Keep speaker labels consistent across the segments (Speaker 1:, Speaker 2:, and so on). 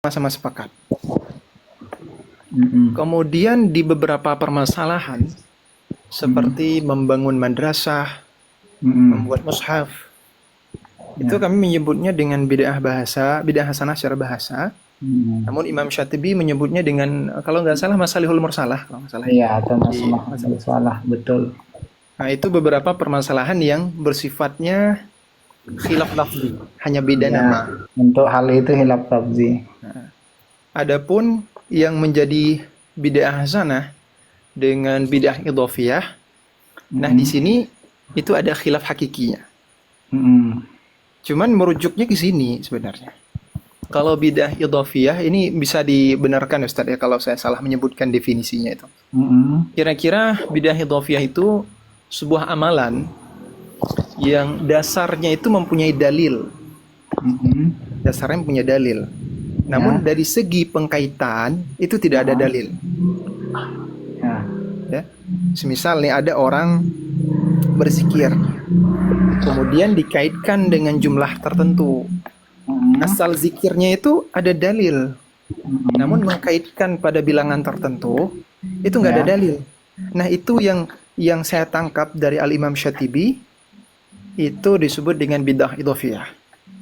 Speaker 1: sama-sama sepakat.
Speaker 2: Mm-mm.
Speaker 1: Kemudian di beberapa permasalahan seperti membangun madrasah,
Speaker 2: Mm-mm.
Speaker 1: membuat mushaf, itu
Speaker 2: Ya.
Speaker 1: kami menyebutnya dengan bid'ah bahasa, bid'ah hasanah secara bahasa.
Speaker 2: Mm-mm.
Speaker 1: Namun Imam Syatibi menyebutnya dengan, kalau nggak salah, masalihul mursalah, kalau nggak salah ya.
Speaker 2: Iya, atau
Speaker 1: Di
Speaker 2: masalah
Speaker 1: masalah.
Speaker 2: salah, betul.
Speaker 1: Nah, itu beberapa permasalahan yang bersifatnya khilaf lafzi, hanya beda
Speaker 2: Ya,
Speaker 1: nama.
Speaker 2: untuk hal itu hilaf lafzi.
Speaker 1: Adapun yang menjadi bid'ah hasanah dengan bid'ah idhofiyah, nah di
Speaker 2: Mm-mm.
Speaker 1: sini itu ada khilaf hakikinya.
Speaker 2: Mm-mm.
Speaker 1: Cuman merujuknya ke sini sebenarnya. Kalau bid'ah idhofiyah ini bisa dibenarkan Ustaz ya kalau saya salah menyebutkan definisinya itu.
Speaker 2: Mm-mm.
Speaker 1: Kira-kira bid'ah idhofiyah itu sebuah amalan yang dasarnya itu mempunyai dalil.
Speaker 2: Mm-mm.
Speaker 1: Dasarnya mempunyai dalil. Namun
Speaker 2: Ya.
Speaker 1: dari segi pengkaitan itu tidak ada dalil.
Speaker 2: Ya.
Speaker 1: Ya. Semisal nih ada orang berzikir, kemudian dikaitkan dengan jumlah tertentu.
Speaker 2: Mm-mm.
Speaker 1: Asal zikirnya itu ada dalil,
Speaker 2: Mm-mm.
Speaker 1: namun mengkaitkan pada bilangan tertentu itu nggak ada
Speaker 2: Ya.
Speaker 1: dalil. Nah itu yang saya tangkap dari Al Imam Syatibi itu disebut dengan bid'ah idhofiyah.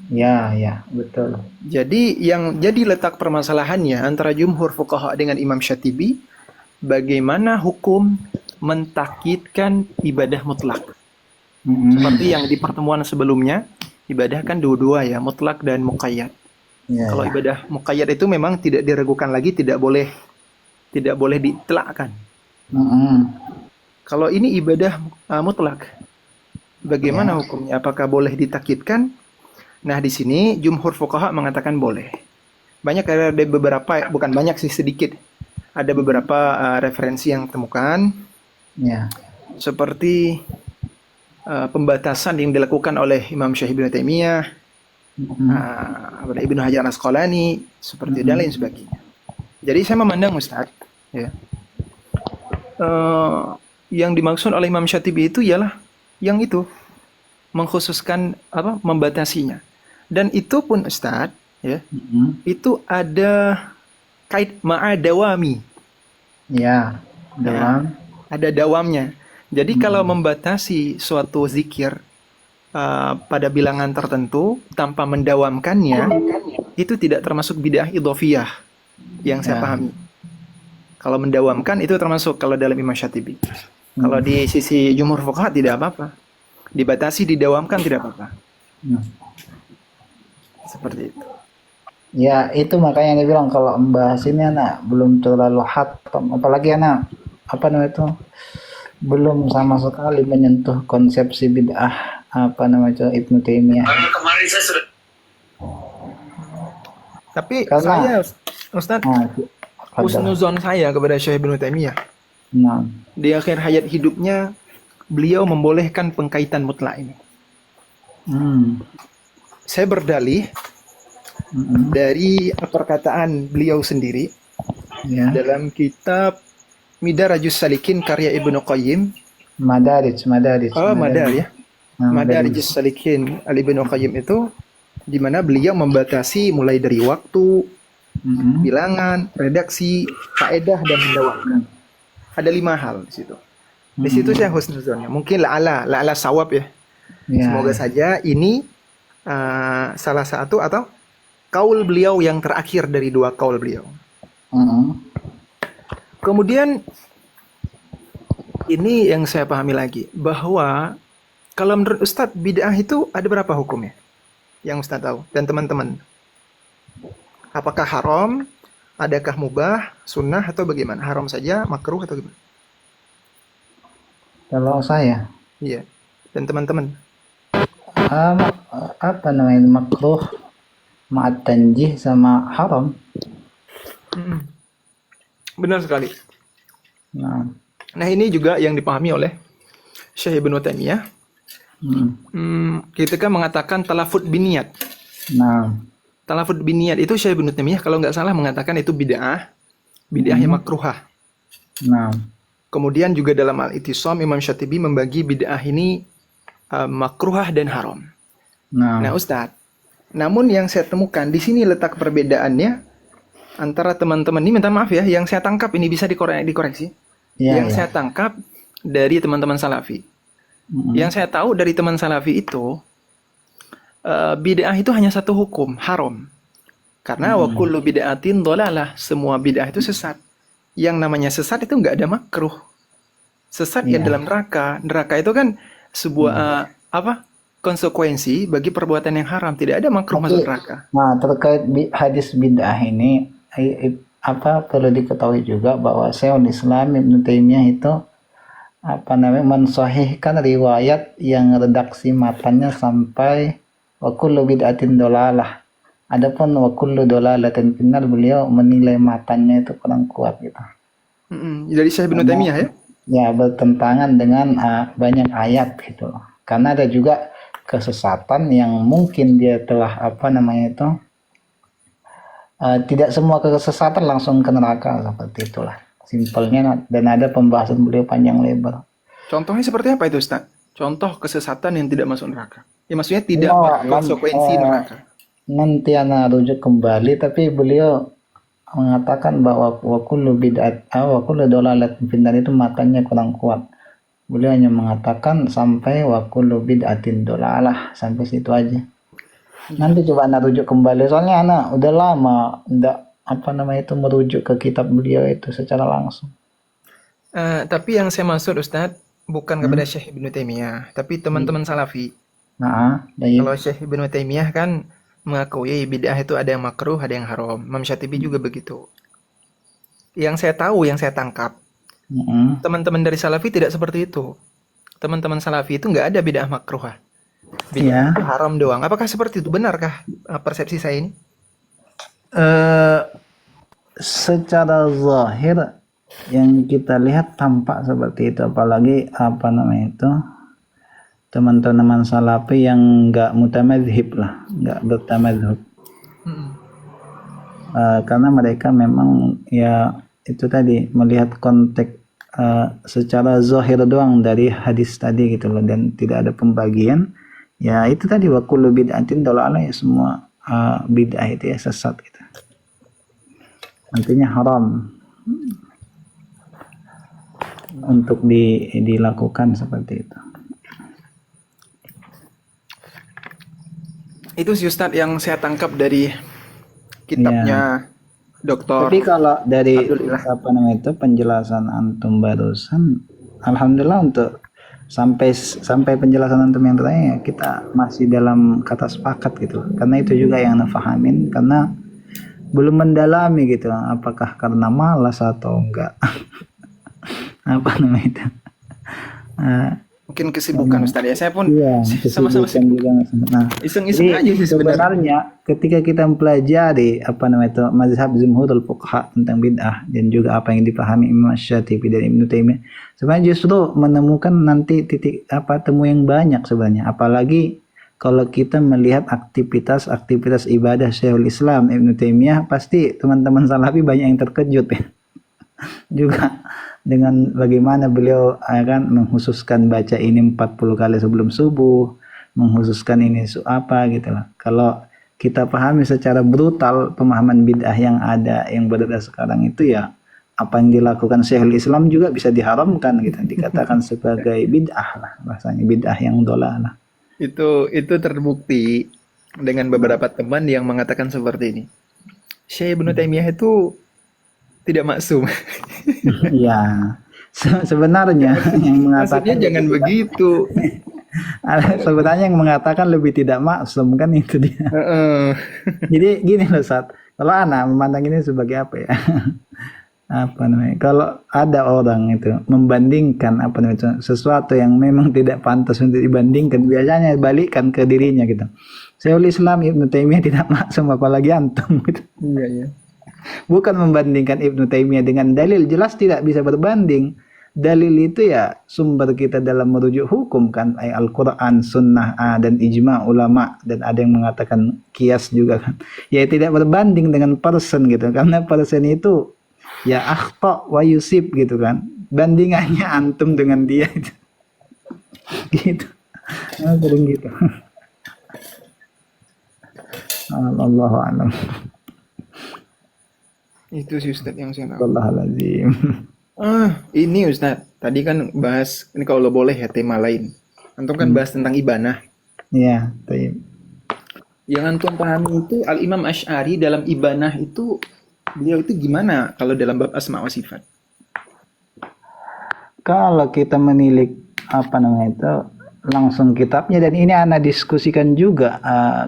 Speaker 2: Ya, ya, betul.
Speaker 1: Jadi yang jadi letak permasalahannya antara jumhur fuqaha dengan Imam Syatibi, bagaimana hukum mentakkidkan ibadah mutlak.
Speaker 2: Mm-mm.
Speaker 1: Seperti yang di pertemuan sebelumnya, ibadah kan dua-dua ya, mutlak dan muqayyad.
Speaker 2: Ya,
Speaker 1: Kalau
Speaker 2: ya.
Speaker 1: ibadah muqayyad itu memang tidak diragukan lagi, tidak boleh ditelakkan.
Speaker 2: Mm-mm.
Speaker 1: Kalau ini ibadah mutlak, bagaimana
Speaker 2: Ya.
Speaker 1: hukumnya? Apakah boleh ditakkidkan? Nah, di sini jumhur fuqaha mengatakan boleh. Banyak ada beberapa, bukan banyak sih, sedikit. Ada beberapa referensi yang temukan,
Speaker 2: Ya.
Speaker 1: seperti pembatasan yang dilakukan oleh Imam Syekh Ibnu Taimiyah,
Speaker 2: Mm-mm.
Speaker 1: Ibnu Hajar Asqalani, seperti dan lain sebagainya. Jadi saya memandang Ustaz, ya, yang dimaksud oleh Imam Syatibi itu ialah yang itu mengkhususkan apa membatasinya. Dan itu pun Ustaz, ya,
Speaker 2: Mm-mm.
Speaker 1: itu ada kait ma'adawami.
Speaker 2: Ya.
Speaker 1: Nah,
Speaker 2: Dalam.
Speaker 1: ada dawamnya. Jadi kalau membatasi suatu zikir pada bilangan tertentu tanpa mendawamkannya, itu tidak termasuk bid'ah idhofiyah yang saya
Speaker 2: Ya.
Speaker 1: pahami. Kalau mendawamkan itu termasuk kalau dalam Imam Syatibi. Kalau di sisi jumhur fuqaha tidak apa-apa. Dibatasi, didawamkan tidak apa-apa.
Speaker 2: Hmm.
Speaker 1: Seperti itu.
Speaker 2: Ya, itu makanya dia bilang kalau membahas ini anak belum terlalu hatam, apalagi anak apa namanya itu belum sama sekali menyentuh konsepsi bid'ah apa namanya itu Ibnu Taimiyah.
Speaker 3: Kemarin saya sudah
Speaker 1: Tapi
Speaker 2: Karena
Speaker 1: saya Ustaz,
Speaker 2: ada.
Speaker 1: husnuzon saya kepada Syekh Ibnu Taimiyah,
Speaker 2: Nah,
Speaker 1: di akhir hayat hidupnya beliau membolehkan pengkaitan mutlak ini. Saya berdalih dari perkataan beliau sendiri
Speaker 2: ya,
Speaker 1: dalam kitab Midarajus Salikin karya Ibnu Qayyim.
Speaker 2: Madarij.
Speaker 1: Oh, Madar ya.
Speaker 2: Nah,
Speaker 1: Madarajus Salikin al Ibnu Qayyim itu di mana beliau membatasi mulai dari waktu, bilangan, redaksi, faedah dan mendawamkan. Ada 5 hal di situ. Di situ saya husnuzonnya. Mungkin la'ala sawab ya.
Speaker 2: Ya,
Speaker 1: Semoga saja ini salah satu atau kaul beliau yang terakhir dari 2 kaul beliau. Kemudian ini yang saya pahami lagi, bahwa kalau menurut Ustadz bid'ah itu ada berapa hukumnya? Yang Ustadz tahu dan teman-teman. Apakah haram, adakah mubah, sunnah atau bagaimana? Haram saja, makruh atau gimana?
Speaker 2: Kalau saya
Speaker 1: Iya. Dan teman-teman.
Speaker 2: apa namanya makruh, ma'at tanjih sama haram.
Speaker 1: Benar sekali.
Speaker 2: Nah,
Speaker 1: ini juga yang dipahami oleh Syekh Ibnu Taimiyah. Ketika mengatakan talafut biniyat.
Speaker 2: nah,
Speaker 1: Talafut biniyat itu Syekh Ibnu Taimiyah kalau nggak salah mengatakan itu bid'ah yang makruhah.
Speaker 2: nah,
Speaker 1: Kemudian juga dalam Al-Ittisam Imam Syatibi membagi bid'ah ini makruhah dan haram.
Speaker 2: nah,
Speaker 1: Nah, Ustadz, namun yang saya temukan di sini letak perbedaannya antara teman-teman ini, minta maaf ya, yang saya tangkap ini bisa dikoreksi.
Speaker 2: Iya,
Speaker 1: Yang
Speaker 2: iya.
Speaker 1: saya tangkap dari teman-teman Salafi. Yang saya tahu dari teman Salafi itu, bid'ah itu hanya satu hukum, haram. Karena wa kullu bid'atin dhalalah, semua bid'ah itu sesat. Yang namanya sesat itu nggak ada makruh. Sesat ya
Speaker 2: Iya.
Speaker 1: dalam neraka. Neraka itu kan sebuah apa? Konsekuensi bagi perbuatan yang haram. Tidak ada makruh masuk
Speaker 2: Tapi,
Speaker 1: neraka.
Speaker 2: nah terkait hadis bid'ah ini, apa perlu diketahui juga bahwa Syekhul Islam Ibnu Taimiyah itu apa namanya mensahihkan riwayat yang redaksi matanya sampai wa kullu bid'atin dolalah. Adapun wa kullu dolalatin finnar, beliau menilai matanya itu kurang kuat gitu.
Speaker 1: Dari Syekh Ibnu Taimiyah ya.
Speaker 2: Ya bertentangan dengan banyak ayat gitu loh. Karena ada juga kesesatan yang mungkin dia telah apa namanya itu tidak semua kesesatan langsung ke neraka, seperti itulah simpelnya, dan ada pembahasan beliau panjang lebar.
Speaker 1: Contohnya seperti apa itu, Ustaz? Contoh kesesatan yang tidak masuk neraka. Ya maksudnya tidak
Speaker 2: Ya,
Speaker 1: berkonsekuensi neraka.
Speaker 2: nanti anak rujuk kembali, tapi beliau mengatakan bahwa wa kullu bid'at wa kullu dolalatin finnar itu matanya kurang kuat. Beliau hanya mengatakan sampai wa kullu bid'atin dolalah, sampai situ aja. Nanti coba anak rujuk kembali, soalnya anak udah lama ndak apa namanya itu merujuk ke kitab beliau itu secara langsung.
Speaker 1: Tapi yang saya maksud, Ustadz, bukan kepada Syekh Ibnu Taimiyah, tapi teman-teman Salafi.
Speaker 2: Nah,
Speaker 1: Kalau Syekh Ibnu Taimiyah kan mengakui bid'ah itu ada yang makruh, ada yang haram. Imam Syatibi juga begitu. Yang saya tahu, yang saya tangkap, teman-teman dari Salafi tidak seperti itu. Teman-teman Salafi itu nggak ada bid'ah makruh. Bid'ah itu haram doang. Apakah seperti itu? Benarkah persepsi saya ini?
Speaker 2: Secara zahir yang kita lihat tampak seperti itu, apalagi apa namanya itu teman-teman Salafi yang nggak mutamadzhib lah, nggak bertamadzhub. Karena mereka memang ya itu tadi melihat konteks secara zahir doang dari hadis tadi gitu loh, dan tidak ada pembagian. Ya itu tadi wa kullu bid'atin dalalah, ya semua bid'ah itu ya sesat gitu. Nantinya haram untuk dilakukan seperti itu.
Speaker 1: Itu sih Ustadz yang saya tangkap dari kitabnya Dr.
Speaker 2: Tapi kalau dari
Speaker 1: Abdulillah.
Speaker 2: apa namanya itu penjelasan antum barusan, alhamdulillah untuk sampai penjelasan antum yang terakhir kita masih dalam kata sepakat gitu. Karena itu juga yang nafahamin, karena belum mendalami gitu apakah karena malas atau enggak. Apa namanya itu?
Speaker 1: Mungkin kesibukan Ustaz ya. Saya pun sama-sama
Speaker 2: sibuk juga. Nah,
Speaker 1: iseng-iseng aja sih
Speaker 2: sebenarnya ketika kita mempelajari apa namanya itu mazhab jumhurul fuqaha tentang bid'ah dan juga apa yang dipahami Imam Syatibi dan Ibnu Taimiyah, sebenarnya justru menemukan nanti titik temu yang banyak sebenarnya, apalagi kalau kita melihat aktivitas ibadah Syekhul Islam Ibnu Taimiyah, pasti teman-teman Salafi banyak yang terkejut ya. Juga dengan bagaimana beliau akan menghususkan baca ini 40 kali sebelum subuh, menghususkan ini apa gitu lah. Kalau kita pahami secara brutal pemahaman bid'ah yang ada, yang beredar sekarang itu, ya apa yang dilakukan Syekhul Islam juga bisa diharamkan gitu, dikatakan sebagai bid'ah lah, bahasanya bid'ah yang dhalalah.
Speaker 1: Itu terbukti dengan beberapa teman yang mengatakan seperti ini. Syekh Ibnu Taimiyah itu tidak maksum.
Speaker 2: Ya, sebenarnya yang mengatakan
Speaker 1: maksudnya jangan begitu.
Speaker 2: Sebenarnya yang mengatakan lebih tidak maksum kan itu dia. Jadi gini loh Sat, kalau anak memandang ini sebagai apa ya? Apa namanya? Kalau ada orang itu membandingkan apa namanya sesuatu yang memang tidak pantas untuk dibandingkan, biasanya balikkan ke dirinya gitu. Syekhul Islam Ibnu Taimiyah tidak maksum, apalagi antum gitu.
Speaker 1: Iya.
Speaker 2: Bukan membandingkan Ibnu Taimiyah dengan dalil, jelas tidak bisa berbanding. Dalil itu ya sumber kita dalam merujuk hukum kan, Al-Quran, Sunnah, dan ijma ulama, dan ada yang mengatakan kias juga kan. Ya tidak berbanding dengan person gitu, karena person itu ya akhta wa yusib gitu kan. Bandingannya antum dengan dia gitu. Sering gitu. Allahu a'lam.
Speaker 1: Itu sih Ustaz yang saya tahu.
Speaker 2: Wallahualazim.
Speaker 1: Ini Ustaz. Tadi kan bahas, ini kalau boleh ya tema lain. Antum kan bahas tentang ibanah.
Speaker 2: Iya, baik.
Speaker 1: Yang antum pahami itu Al-Imam Asy'ari dalam ibanah itu, beliau itu gimana kalau dalam bab asma wa sifat?
Speaker 2: Kalau kita menilik apa namanya itu langsung kitabnya, dan ini ana diskusikan juga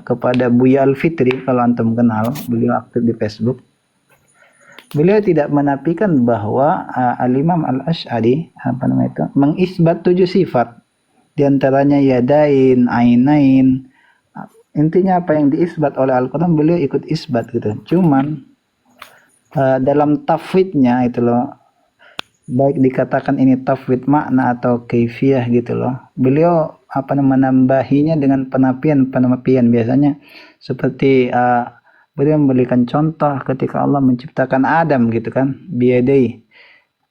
Speaker 2: kepada Buya Al-Fitri, kalau antum kenal, beliau aktif di Facebook. Beliau tidak menafikan bahwa Al-Imam Al-Asy'ari apa namanya itu mengisbat 7 sifat, di antaranya yadain, ainain. Intinya apa yang diisbat oleh Al-Quran beliau ikut isbat gitu. Cuman dalam tafwidnya itu loh, baik dikatakan ini tafwid makna atau kaifiyah gitu loh, beliau apa namanya menambahinya dengan penapian biasanya seperti beliau memberikan contoh ketika Allah menciptakan Adam gitu kan, biyadai,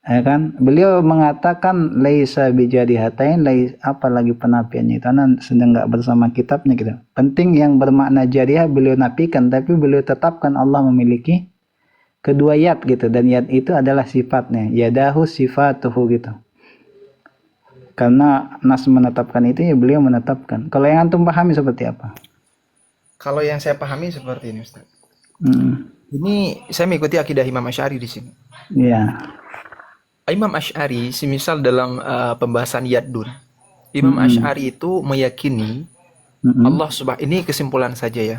Speaker 2: ya kan, beliau mengatakan laisa bijadihatain, apalagi penapiannya itu sedang nggak bersama kitabnya gitu. Penting yang bermakna jariah beliau nafikan, tapi beliau tetapkan Allah memiliki kedua yad gitu, dan yad itu adalah sifatnya, yadahu sifatuhu gitu. Karena nas menetapkan itu, ya beliau menetapkan. Kalau yang antum pahami seperti apa?
Speaker 1: Kalau yang saya pahami seperti ini Ustaz. Ini saya mengikuti akidah Imam Asy'ari di sini.
Speaker 2: Iya.
Speaker 1: Imam Asy'ari semisal dalam pembahasan yadun, Imam Asy'ari itu meyakini Allah ini kesimpulan saja ya.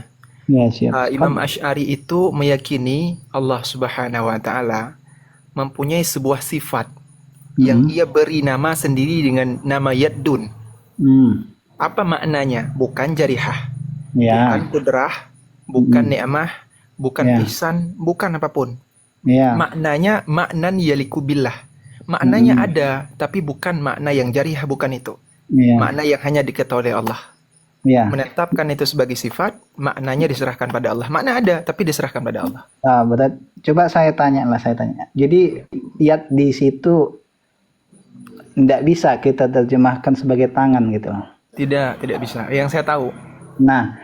Speaker 2: Ya, siap.
Speaker 1: Imam Asy'ari itu meyakini Allah Subhanahu wa taala mempunyai sebuah sifat yang ia beri nama sendiri dengan nama yadun. Apa maknanya? Bukan jarihah, bukan kudrah, bukan ni'mah, bukan ihsan, bukan apapun. Maknanya maknan yaliku billah. Maknanya ada, tapi bukan makna yang jarihah, bukan itu. Makna yang hanya diketahui oleh Allah. Menetapkan itu sebagai sifat, maknanya diserahkan pada Allah. Makna ada, tapi diserahkan pada Allah.
Speaker 2: Berarti coba saya tanya. Jadi yad di situ tidak bisa kita terjemahkan sebagai tangan gitu.
Speaker 1: Tidak bisa. Yang saya tahu.
Speaker 2: Nah,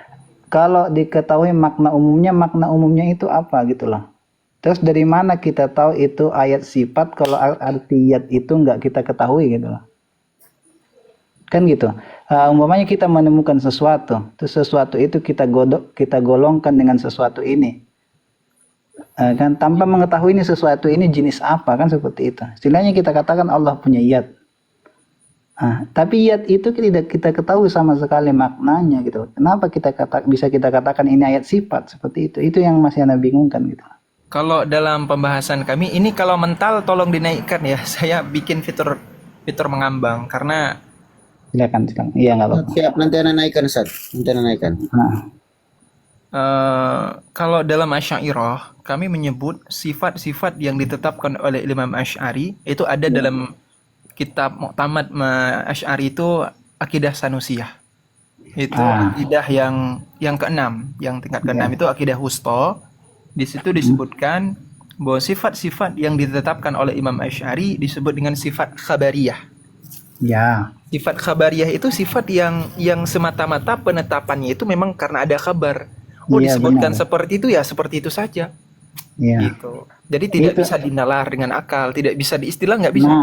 Speaker 2: kalau diketahui makna umumnya itu apa gitu loh. Terus dari mana kita tahu itu ayat sifat kalau arti yad itu nggak kita ketahui gitu loh. Kan gitu. Umpamanya kita menemukan sesuatu, terus sesuatu itu kita golongkan dengan sesuatu ini. Kan tanpa mengetahui ini sesuatu ini jenis apa, kan seperti itu. Istilahnya kita katakan Allah punya yad. Tapi yad itu tidak kita ketahui sama sekali maknanya gitu. Kenapa bisa kita katakan ini ayat sifat seperti itu? Itu yang masih Anda bingungkan gitu.
Speaker 1: Kalau dalam pembahasan kami ini, kalau mental tolong dinaikkan ya. Saya bikin fitur mengambang karena
Speaker 2: Silakan. Iya, nggak apa-apa.
Speaker 3: Siap, nanti Anda naikkan Ustaz.
Speaker 1: Kalau dalam Asy'ariyah kami menyebut sifat-sifat yang ditetapkan oleh Imam Asy'ari itu ada dalam kitab Muqtamad Asy'ari, itu akidah Sanusiyah. Itu akidah yang keenam, yang tingkat keenam itu akidah wusta. Di situ disebutkan bahwa sifat-sifat yang ditetapkan oleh Imam Asy'ari disebut dengan sifat khabariyah.
Speaker 2: Ya.
Speaker 1: Sifat khabariyah itu sifat yang semata-mata penetapannya itu memang karena ada kabar. Disebutkan benar. Seperti itu ya seperti itu saja. Gitu. Jadi tidak bisa dinalar dengan akal, tidak bisa diistilah, nggak bisa.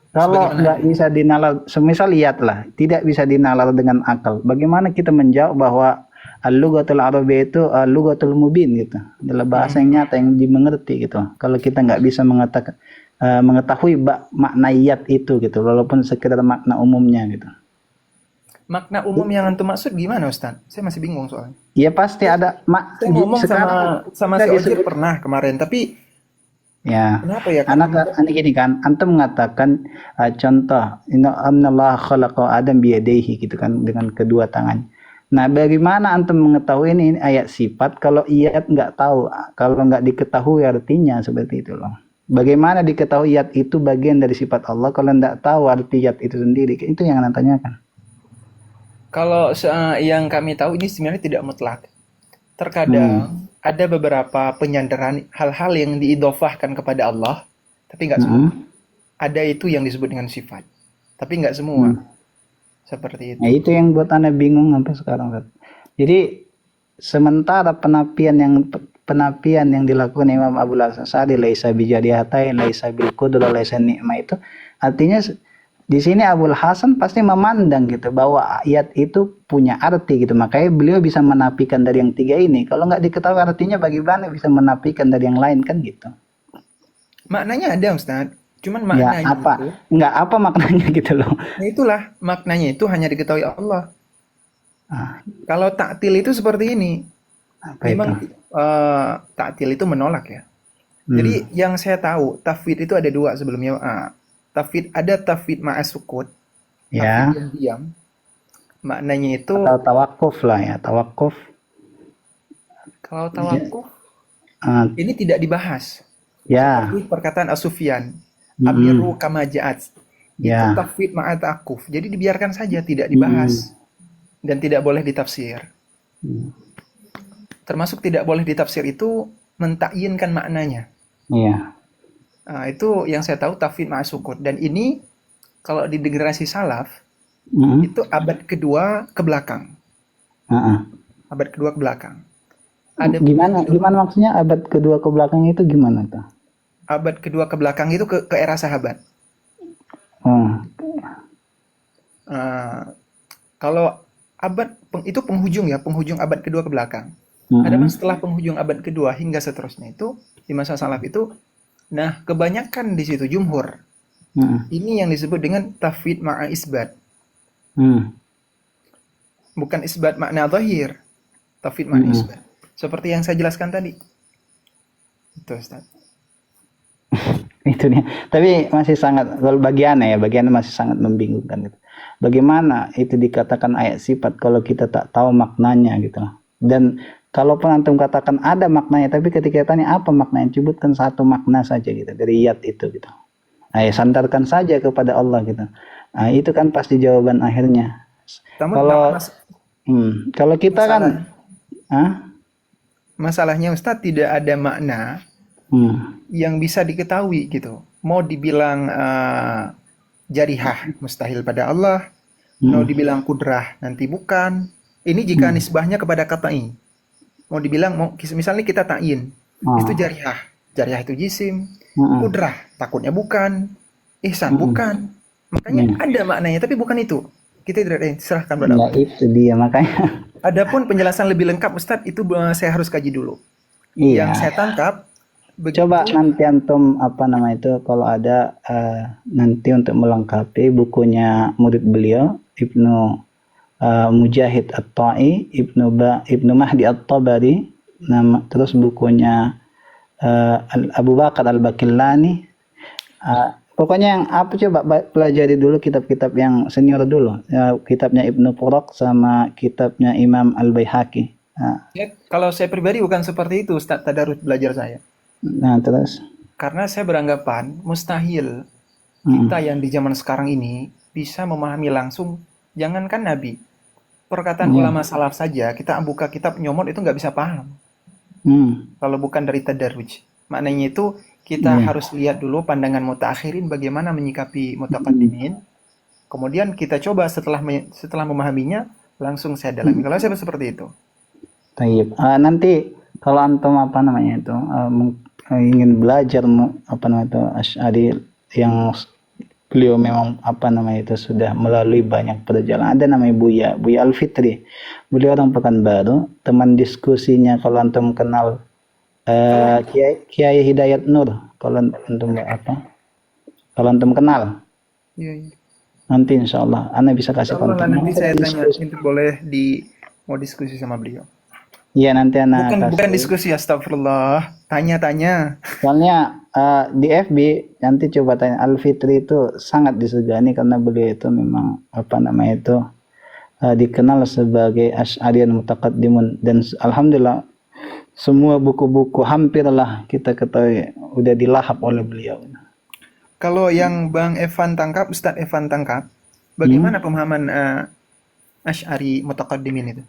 Speaker 2: Kalau nggak bisa dinalar, semisal lihatlah, tidak bisa dinalar dengan akal. Bagaimana kita menjawab bahwa al-lughatul arabiyyah itu al-lughatul mubin gitu, adalah bahasa yang nyata yang dimengerti gitu. Kalau kita nggak bisa mengetahui makna yad itu gitu, walaupun sekedar makna umumnya gitu.
Speaker 1: Makna umum yang antum maksud gimana Ustaz? Saya masih bingung soalnya.
Speaker 2: Ya pasti ada.
Speaker 1: Saya ngomong sama si Ojir pernah kemarin, tapi kenapa ya?
Speaker 2: Anak gini kan, antum mengatakan contoh, innallaha khalaqa Adam biyadaihi gitu kan, dengan kedua tangan. Nah, bagaimana antum mengetahui ini ayat sifat kalau yad nggak tahu, kalau nggak diketahui artinya seperti itu loh. Bagaimana diketahui yad itu bagian dari sifat Allah kalau nggak tahu arti yad itu sendiri? Itu yang Anda tanyakan.
Speaker 1: Kalau yang kami tahu ini sebenarnya tidak mutlak. Terkadang ada beberapa penyandaran hal-hal yang diidofahkan kepada Allah, tapi nggak semua. Ada itu yang disebut dengan sifat, tapi nggak semua. Seperti itu.
Speaker 2: Nah, itu yang buat Anda bingung sampai sekarang. Jadi sementara penafian yang dilakukan Imam Abu Al-Asy'ari, laisa bijadihatain, laisa bil qudrah, laisa ni'mah, itu artinya di sini Abul Hasan pasti memandang gitu bahwa ayat itu punya arti gitu, makanya beliau bisa menafikan dari yang tiga ini. Kalau nggak diketahui artinya, bagaimana bisa menafikan dari yang lain, kan gitu.
Speaker 1: Maknanya ada Ustaz. Cuman
Speaker 2: Ya
Speaker 1: maknanya
Speaker 2: apa?
Speaker 1: itu,
Speaker 2: Nggak apa maknanya gitu loh.
Speaker 1: ya itulah maknanya itu hanya diketahui Allah.
Speaker 2: Ah,
Speaker 1: Kalau taktil itu seperti ini.
Speaker 2: apa itu?
Speaker 1: Memang taktil itu menolak ya. Jadi
Speaker 2: Hmm.
Speaker 1: yang saya tahu tafwid itu ada dua sebelumnya. Tafwid ada tafwid ma'as sukut, tafwid
Speaker 2: Ya,
Speaker 1: yang diam. Maknanya itu
Speaker 2: atau tawakuf lah ya, tawakuf.
Speaker 1: kalau
Speaker 2: Ya,
Speaker 1: tawakuf
Speaker 2: ah,
Speaker 1: ini tidak dibahas.
Speaker 2: ya,
Speaker 1: Seperti perkataan As-Sufyan, Amiru
Speaker 2: mm-mm,
Speaker 1: kama ja'at. Itu
Speaker 2: ya,
Speaker 1: tafwid ma'at takuf. Jadi dibiarkan saja, tidak
Speaker 2: mm-mm,
Speaker 1: dibahas dan tidak boleh ditafsir.
Speaker 2: mm,
Speaker 1: Termasuk tidak boleh ditafsir itu mentakyinkan maknanya.
Speaker 2: iya,
Speaker 1: Itu yang saya tahu tafwid ma'as sukut. Dan ini kalau di generasi salaf
Speaker 2: mm-mm,
Speaker 1: itu abad kedua ke belakang.
Speaker 2: ah.
Speaker 1: Abad kedua ke belakang. Ada pula
Speaker 2: Gimana,
Speaker 1: judul
Speaker 2: gimana maksudnya abad kedua ke belakang itu gimana tuh?
Speaker 1: abad kedua ke belakang itu ke era sahabat.
Speaker 2: Oh,
Speaker 1: Eh, Kalau itu penghujung ya, penghujung abad kedua ke belakang. Adapun
Speaker 2: mm-mm,
Speaker 1: setelah penghujung abad kedua hingga seterusnya itu di masa salaf itu, nah kebanyakan di situ jumhur.
Speaker 2: mm-mm,
Speaker 1: Ini yang disebut dengan tafwid ma'a isbat,
Speaker 2: mm,
Speaker 1: bukan isbat makna zahir, tafwid ma'a
Speaker 2: mm-mm.
Speaker 1: isbat. Seperti yang saya jelaskan tadi. Itu Ustaz.
Speaker 2: Itu dia. Tapi masih sangat, kalau bagiannya ya, bagiannya masih sangat membingungkan gitu. Bagaimana itu dikatakan ayat sifat kalau kita tak tahu maknanya gitu. Dan kalaupun antum katakan ada maknanya, tapi ketika tanya apa maknanya, sebutkan satu makna saja gitu dari ayat itu gitu. Ya, sandarkan saja kepada Allah gitu. Itu kan pasti jawaban akhirnya.
Speaker 1: Namun
Speaker 2: Kalau kalau kita kan,
Speaker 1: masalah
Speaker 2: ah,
Speaker 1: masalahnya Ustaz tidak ada makna
Speaker 2: hmm,
Speaker 1: yang bisa diketahui gitu. Mau dibilang jarihah mustahil pada Allah, mau
Speaker 2: hmm,
Speaker 1: dibilang kudrah nanti bukan. Ini jika
Speaker 2: hmm,
Speaker 1: nisbahnya kepada katai. Mau dibilang misalnya kita ta'in, itu
Speaker 2: ah,
Speaker 1: jarihah. Jarihah itu jisim,
Speaker 2: hmm,
Speaker 1: kudrah takutnya bukan, ihsan
Speaker 2: hmm,
Speaker 1: bukan. Makanya
Speaker 2: hmm.
Speaker 1: ada maknanya tapi bukan itu. Kita tidak serahkan pada
Speaker 2: Ya
Speaker 1: Allah.
Speaker 2: itu dia makanya.
Speaker 1: Adapun penjelasan lebih lengkap Ustadz itu saya harus kaji dulu. Yang
Speaker 2: Iya.
Speaker 1: saya tangkap
Speaker 2: Coba
Speaker 1: begitu.
Speaker 2: nanti antum apa nama itu kalau ada nanti untuk melengkapi bukunya murid beliau Ibnu Mujahid At-Ta'i, Ibnu Mahdi At-Tabari, terus bukunya Abu Bakar Al-Bakillani. Pokoknya yang apa, coba pelajari dulu kitab-kitab yang senior dulu. Kitabnya Ibnu Furak sama kitabnya Imam Al-Baihaqi.
Speaker 1: Ya, kalau saya pribadi bukan seperti itu Ustadz tadarus belajar saya.
Speaker 2: Nah, terus.
Speaker 1: Karena saya beranggapan mustahil
Speaker 2: Mm,
Speaker 1: kita yang di zaman sekarang ini bisa memahami langsung, jangankan Nabi. Perkataan
Speaker 2: ya.
Speaker 1: ulama salaf saja, kita buka kitab nyomot itu nggak bisa paham.
Speaker 2: Hmm,
Speaker 1: Kalau bukan dari tadarruj. Maknanya itu kita
Speaker 2: iya.
Speaker 1: harus lihat dulu pandangan mutaakhirin bagaimana menyikapi
Speaker 2: Mm,
Speaker 1: mutaqaddimin. Kemudian kita coba setelah memahaminya, langsung saya dalami. Kalau saya seperti itu.
Speaker 2: Tayyib. Nanti kalau antum apa namanya itu ingin belajar apa namanya itu Asy'ari yang beliau memang apa namanya itu sudah melalui banyak perjalanan. Ada namanya Buya Al-Fitri. Beliau orang Pekanbaru, teman diskusinya kalau antum kenal Kiai Hidayat Nur, kalau antum apa? Kalau antum kenal,
Speaker 1: Iya, iya.
Speaker 2: nanti insya Allah Anda bisa kasih
Speaker 1: Insya Allah lah
Speaker 2: kontaknya.
Speaker 1: nanti saya tanya,
Speaker 2: Diskusi.
Speaker 1: itu boleh mau diskusi sama beliau.
Speaker 2: Iya nanti Anda
Speaker 1: Bukan
Speaker 2: kasih.
Speaker 1: diskusi, astagfirullah. Tanya-tanya.
Speaker 2: Soalnya di FB nanti coba tanya, Al-Fitri itu sangat disegani karena beliau itu memang apa namanya itu dikenal sebagai Asy'ariyun Mutaqaddimun, dan alhamdulillah semua buku-buku hampirlah kita ketahui udah dilahap oleh beliau.
Speaker 1: Kalau yang Bang Evan tangkap, Ustadz Evan tangkap,
Speaker 2: Hmm.
Speaker 1: bagaimana pemahaman Asy'ari Mutaqaddimin itu?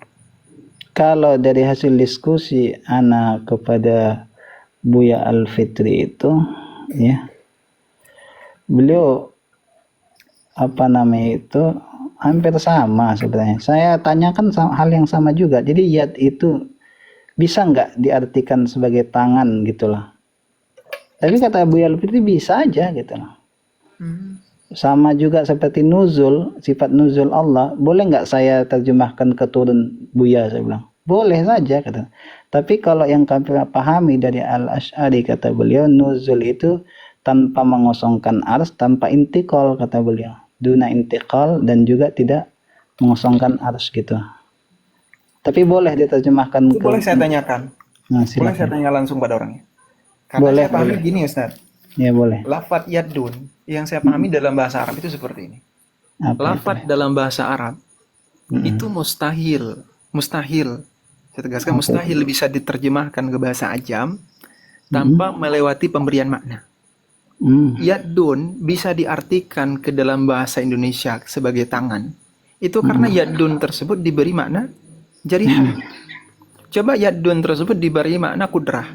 Speaker 2: Kalau dari hasil diskusi anak kepada Buya Al-Fitri itu, ya, beliau apa namanya itu hampir sama sebenarnya. Saya tanyakan hal yang sama juga. Jadi yat itu bisa nggak diartikan sebagai tangan gitulah. Tapi kata Buya Al-Fitri bisa aja gitu loh. Sama juga seperti nuzul, sifat nuzul Allah, boleh nggak saya terjemahkan ke turun Buya, saya bilang. Boleh saja kata. Tapi kalau yang kami pahami dari Al-Asy'ari kata beliau, nuzul itu tanpa mengosongkan ars, tanpa intikal kata beliau. Duna intikal dan juga tidak mengosongkan ars gitu. Tapi boleh diterjemahkan
Speaker 1: Itu boleh saya tanyakan.
Speaker 2: Nah,
Speaker 1: Boleh saya
Speaker 2: silakan.
Speaker 1: tanya langsung pada orangnya. Karena
Speaker 2: Boleh,
Speaker 1: saya pahami
Speaker 2: boleh.
Speaker 1: gini Ustaz.
Speaker 2: Ya boleh.
Speaker 1: Lafat yadun yang saya pahami dalam bahasa Arab itu seperti ini.
Speaker 2: Apa itu?
Speaker 1: Lafat dalam bahasa Arab itu mustahil. Mustahil. Saya tegaskan mustahil bisa diterjemahkan ke bahasa ajam tanpa melewati pemberian makna. Yadun bisa diartikan ke dalam bahasa Indonesia sebagai tangan. Itu karena yadun tersebut diberi makna jarihah. Coba yadun tersebut diberi makna kudrah.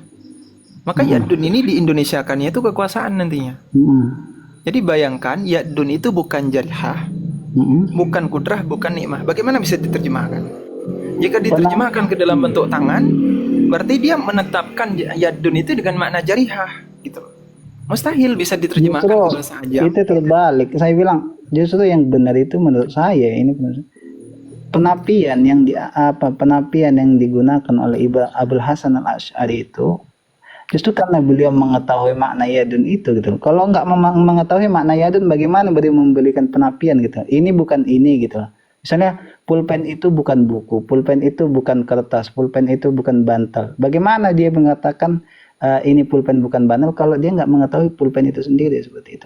Speaker 1: Maka yadun ini diindonesiakannya itu kekuasaan nantinya. Jadi bayangkan yadun itu bukan jarihah, bukan kudrah, bukan nikmah. Bagaimana bisa diterjemahkan? Jika diterjemahkan ke dalam bentuk tangan, berarti dia menetapkan yadun itu dengan makna jarihah, gitu. Mustahil bisa diterjemahkan ke bahasa ajam.
Speaker 2: Itu terbalik. Saya bilang justru yang benar itu menurut saya ini penapian yang digunakan oleh Abul Hasan Al-Asy'ari itu justru karena beliau mengetahui makna yadun itu gitu. Kalau nggak mengetahui makna yadun, bagaimana beliau memberikan penapian gitu? Ini bukan ini gitu. Misalnya pulpen itu bukan buku, pulpen itu bukan kertas, pulpen itu bukan bantal. Bagaimana dia mengatakan ini pulpen bukan bantal kalau dia nggak mengetahui pulpen itu sendiri seperti itu.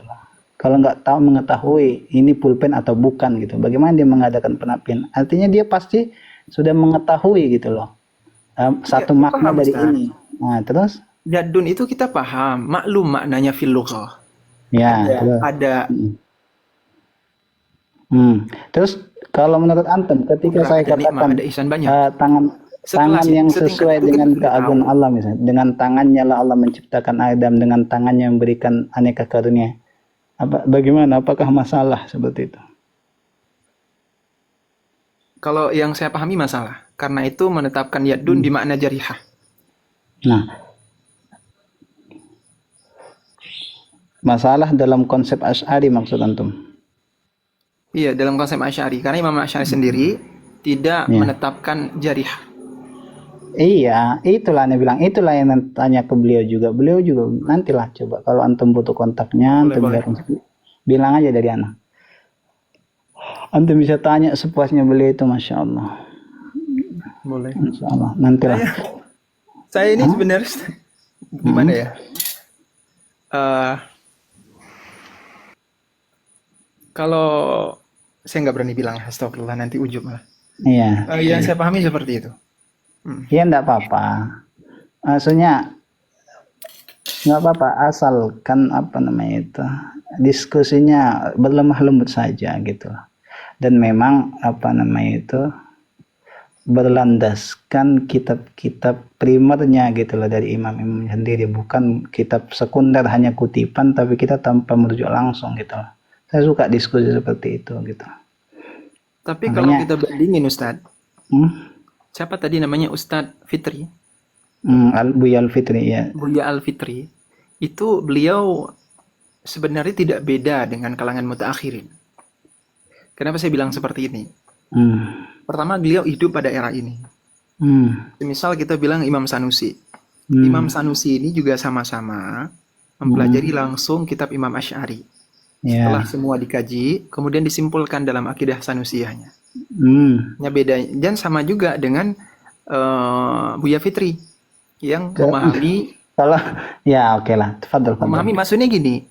Speaker 2: Kalau nggak tahu mengetahui ini pulpen atau bukan gitu, bagaimana dia mengadakan penapian? Artinya dia pasti sudah mengetahui gitu loh satu makna dari ini. Nah terus
Speaker 1: yadun itu kita paham, maklum maknanya fil lughah.
Speaker 2: Ya,
Speaker 1: ada.
Speaker 2: Terus kalau menurut antum, ketika saya katakan tangan yang sesuai dengan keagungan Allah, misalnya dengan tangannya lah Allah menciptakan Adam, dengan tangannya memberikan aneka karunia, bagaimana? Apakah masalah seperti itu?
Speaker 1: Kalau yang saya pahami masalah, karena itu menetapkan yadun di makna jarihah.
Speaker 2: Nah, masalah dalam konsep Asy'ari maksud antum?
Speaker 1: Iya, dalam konsep Asy'ari. Karena Imam Asy'ari sendiri tidak menetapkan jarihah.
Speaker 2: Iya, itulah Anda bilang. Itulah yang tanya ke beliau juga. Beliau juga nantilah coba. Kalau antum butuh kontaknya, antum bilang aja dari anak. Antum bisa tanya sepuasnya beliau itu, Masya Allah.
Speaker 1: Boleh.
Speaker 2: Masya Allah. Nantilah.
Speaker 1: Saya ini sebenarnya gimana ya? Kalau saya nggak berani bilang astagfirullah nanti ujub malah.
Speaker 2: Iya.
Speaker 1: Yang saya pahami seperti itu.
Speaker 2: Iya enggak apa-apa. Maksudnya enggak apa-apa asalkan itu diskusinya berlemah lembut saja gitu. Dan memang berlandaskan kitab-kitab primernya gitu loh dari imam-imam sendiri, bukan kitab sekunder hanya kutipan tapi kita tanpa merujuk langsung gitu loh. Saya suka diskusi seperti itu gitu.
Speaker 1: Tapi kalau kita bandingin Ustadz, siapa tadi namanya Ustadz Fitri?
Speaker 2: Buya Al-Fitri ya.
Speaker 1: Buya Al-Fitri itu beliau sebenarnya tidak beda dengan kalangan mutaakhirin. Kenapa saya bilang seperti ini? Pertama, beliau hidup pada era ini. Misal kita bilang Imam Sanusi. Imam Sanusi ini juga sama-sama mempelajari langsung kitab Imam Asy'ari. Setelah semua dikaji, kemudian disimpulkan dalam akidah Sanusiyahnya. Beda, dan sama juga dengan Buya Fitri yang memahami.
Speaker 2: Kalau ya oke lah, tafadhol.
Speaker 1: Memahami maksudnya gini.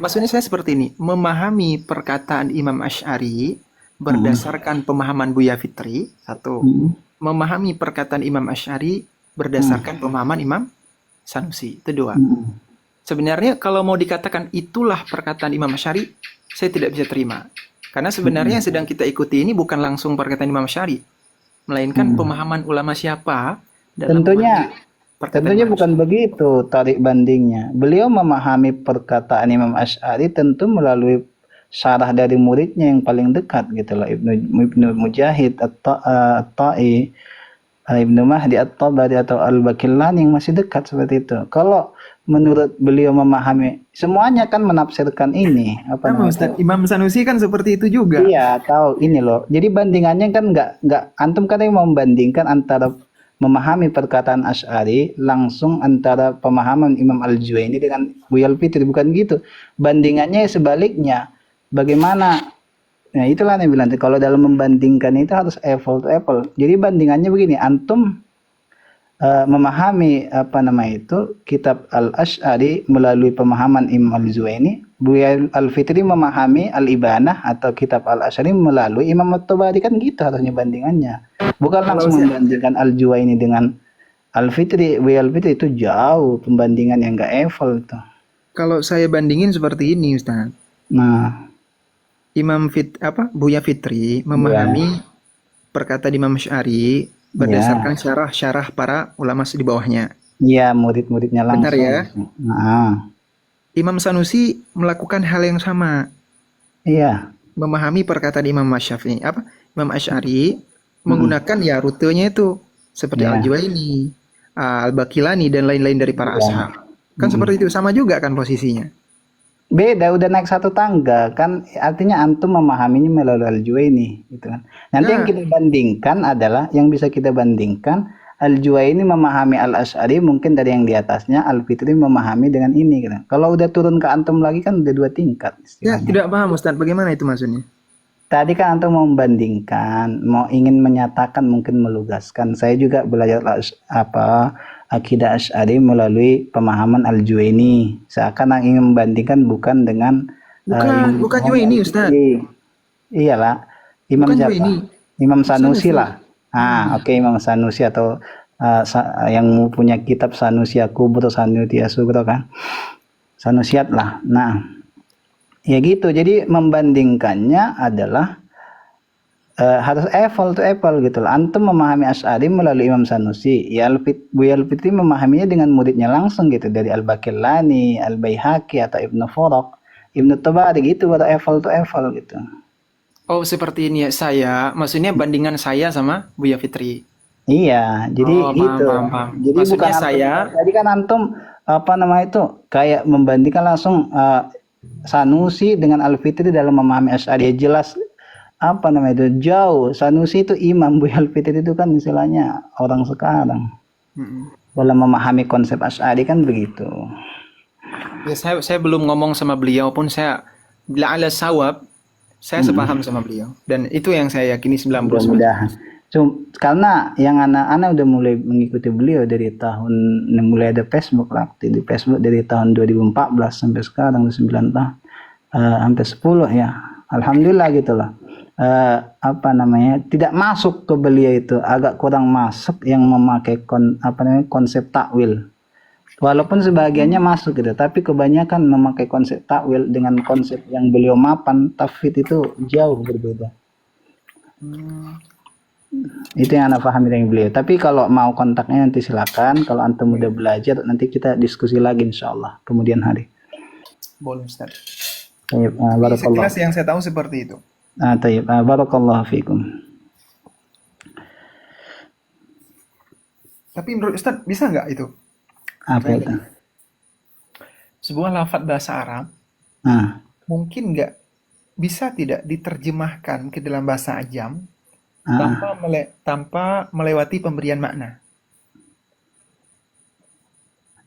Speaker 1: Maksudnya saya seperti ini, memahami perkataan Imam Asy'ari berdasarkan pemahaman Buya Fitri, satu. Memahami perkataan Imam Asy'ari berdasarkan pemahaman Imam Sanusi, itu dua. Sebenarnya kalau mau dikatakan itulah perkataan Imam Asy'ari, saya tidak bisa terima. Karena sebenarnya yang sedang kita ikuti ini bukan langsung perkataan Imam Asy'ari, melainkan pemahaman ulama siapa dalam
Speaker 2: tentunya bukan begitu tarik bandingnya. Beliau memahami perkataan Imam Asy'ari tentu melalui syarah dari muridnya yang paling dekat gitu loh, Ibnu Mujahid At-Ta'i. Ibnu Mahdi At-Tabari atau Al-Baqillani yang masih dekat seperti itu. Kalau menurut beliau memahami, semuanya kan menafsirkan ini apa
Speaker 1: Sama
Speaker 2: namanya itu.
Speaker 1: Ustaz, Imam Sanusi kan seperti itu juga.
Speaker 2: Iya, tahu ini loh. Jadi bandingannya kan nggak antum kan yang membandingkan antara memahami perkataan Asy'ari langsung antara pemahaman Imam Al-Juwaini dengan Buya Al-Fitri, bukan gitu. Bandingannya sebaliknya. Bagaimana? Nah, itulah yang bilang kalau dalam membandingkan itu harus apple to apple. Jadi bandingannya begini, antum memahami apa nama itu kitab Al-Asy'ari melalui pemahaman Imam Al-Zuwaini, Buya Al-Fitri memahami Al-Ibanah atau kitab Al-Asy'ari melalui Imam At-Tabari, kan gitu harusnya bandingannya. Bukan
Speaker 1: Kalau
Speaker 2: langsung
Speaker 1: saya,
Speaker 2: membandingkan Al-Juwaini dengan Al-Fitri. Buya Al-Fitri itu jauh pembandingan yang enggak level itu.
Speaker 1: kalau saya bandingin seperti ini Ustaz.
Speaker 2: Nah,
Speaker 1: Buya Fitri
Speaker 2: ya,
Speaker 1: memahami perkataan Imam Syari berdasarkan
Speaker 2: ya,
Speaker 1: syarah-syarah para ulama di bawahnya.
Speaker 2: iya murid-muridnya
Speaker 1: Benar
Speaker 2: langsung.
Speaker 1: ya?
Speaker 2: Nah,
Speaker 1: Imam Sanusi melakukan hal yang sama,
Speaker 2: iya.
Speaker 1: memahami perkataan Imam Asy'ari
Speaker 2: Mm-mm.
Speaker 1: menggunakan ya rutenya itu seperti
Speaker 2: Iya,
Speaker 1: Al-Juwaini, Al-Baqilani dan lain-lain dari para
Speaker 2: iya.
Speaker 1: ashab. Kan
Speaker 2: Mm-mm.
Speaker 1: seperti itu, sama juga kan posisinya.
Speaker 2: Beda, udah naik satu tangga kan, artinya antum memahaminya melalui Al-Juwaini gitu kan. Nanti yang
Speaker 1: Nah,
Speaker 2: kita bandingkan adalah yang bisa kita bandingkan Al-Juwaini memahami Al-Asy'ari mungkin dari yang di atasnya, Al-Fitri memahami dengan ini gitu. Kalau udah turun ke antum lagi kan udah dua tingkat
Speaker 1: ya
Speaker 2: istilahnya.
Speaker 1: tidak paham Ustaz, bagaimana itu maksudnya?
Speaker 2: Tadi kan antum mau membandingkan, mau ingin menyatakan mungkin melugaskan. Saya juga belajar akidah Asy'ari melalui pemahaman Al-Juwaini. Seakan ingin membandingkan bukan dengan yang
Speaker 1: Bukan
Speaker 2: dipahami
Speaker 1: Juwaini Ustaz,
Speaker 2: Al-Fitri. Iyalah, Imam
Speaker 1: bukan
Speaker 2: siapa?
Speaker 1: Juwaini,
Speaker 2: Imam Sanusi
Speaker 1: Sanusi.
Speaker 2: lah. Oke, Imam Sanusi atau yang punya kitab Sanusi Kubro, Sanusi Sugro kan. Sanusiat lah. Nah, ya gitu. Jadi membandingkannya adalah harus apple to apple gitu loh. Antum memahami Asy'ari melalui Imam Sanusi, ya Buya Al-Fitri memahaminya dengan muridnya langsung gitu dari Al-Baqillani, Al-Baihaqi atau Ibnu Faraq, Ibnu Tabari gitu, baru apple to apple gitu.
Speaker 1: Oh, seperti ini ya maksudnya bandingan saya sama Buya Fitri.
Speaker 2: Iya, jadi
Speaker 1: Oh, paham,
Speaker 2: gitu.
Speaker 1: paham, paham.
Speaker 2: Jadi bukan
Speaker 1: Maksudnya
Speaker 2: antum.
Speaker 1: saya,
Speaker 2: Tadi kan antum apa nama itu kayak membandingkan langsung Sanusi dengan Al-Fitri dalam memahami Asy'ari. Jelas apa namanya itu jauh. Sanusi itu imam, Buya Al-Fitri itu kan istilahnya orang sekarang.
Speaker 1: Mm-mm.
Speaker 2: Dalam memahami konsep Asy'ari kan begitu.
Speaker 1: Ya saya belum ngomong sama beliau pun saya bila ala sawab, saya sepaham sama beliau. Dan itu yang saya yakini 99.
Speaker 2: Mudah-mudahan. Karena yang anak-anak udah mulai mengikuti beliau dari tahun mulai ada Facebook lah, aktif di Facebook dari tahun 2014 sampai sekarang 9 tahun, hampir 10 ya. Alhamdulillah gitu loh. Apa namanya tidak masuk ke beliau itu, agak kurang masuk yang memakai konsep takwil. Walaupun sebagiannya masuk gitu, tapi kebanyakan memakai konsep takwil dengan konsep yang beliau mapan tafwid itu jauh berbeda. Itu yang anak pahami dari beliau. Tapi kalau mau kontaknya nanti silakan. Kalau antum udah belajar nanti kita diskusi lagi insyaallah kemudian hari.
Speaker 1: Boleh Ustaz.
Speaker 2: Tayyib,
Speaker 1: Ini
Speaker 2: barakallah.
Speaker 1: sekilas yang saya tahu seperti itu.
Speaker 2: Tayyib, barakallahu fikum.
Speaker 1: Tapi menurut Ustaz bisa nggak itu?
Speaker 2: Apa itu?
Speaker 1: Sebuah lafadz bahasa Arab
Speaker 2: Ah,
Speaker 1: mungkin nggak bisa tidak diterjemahkan ke dalam bahasa ajam
Speaker 2: ah,
Speaker 1: tanpa melewati pemberian makna.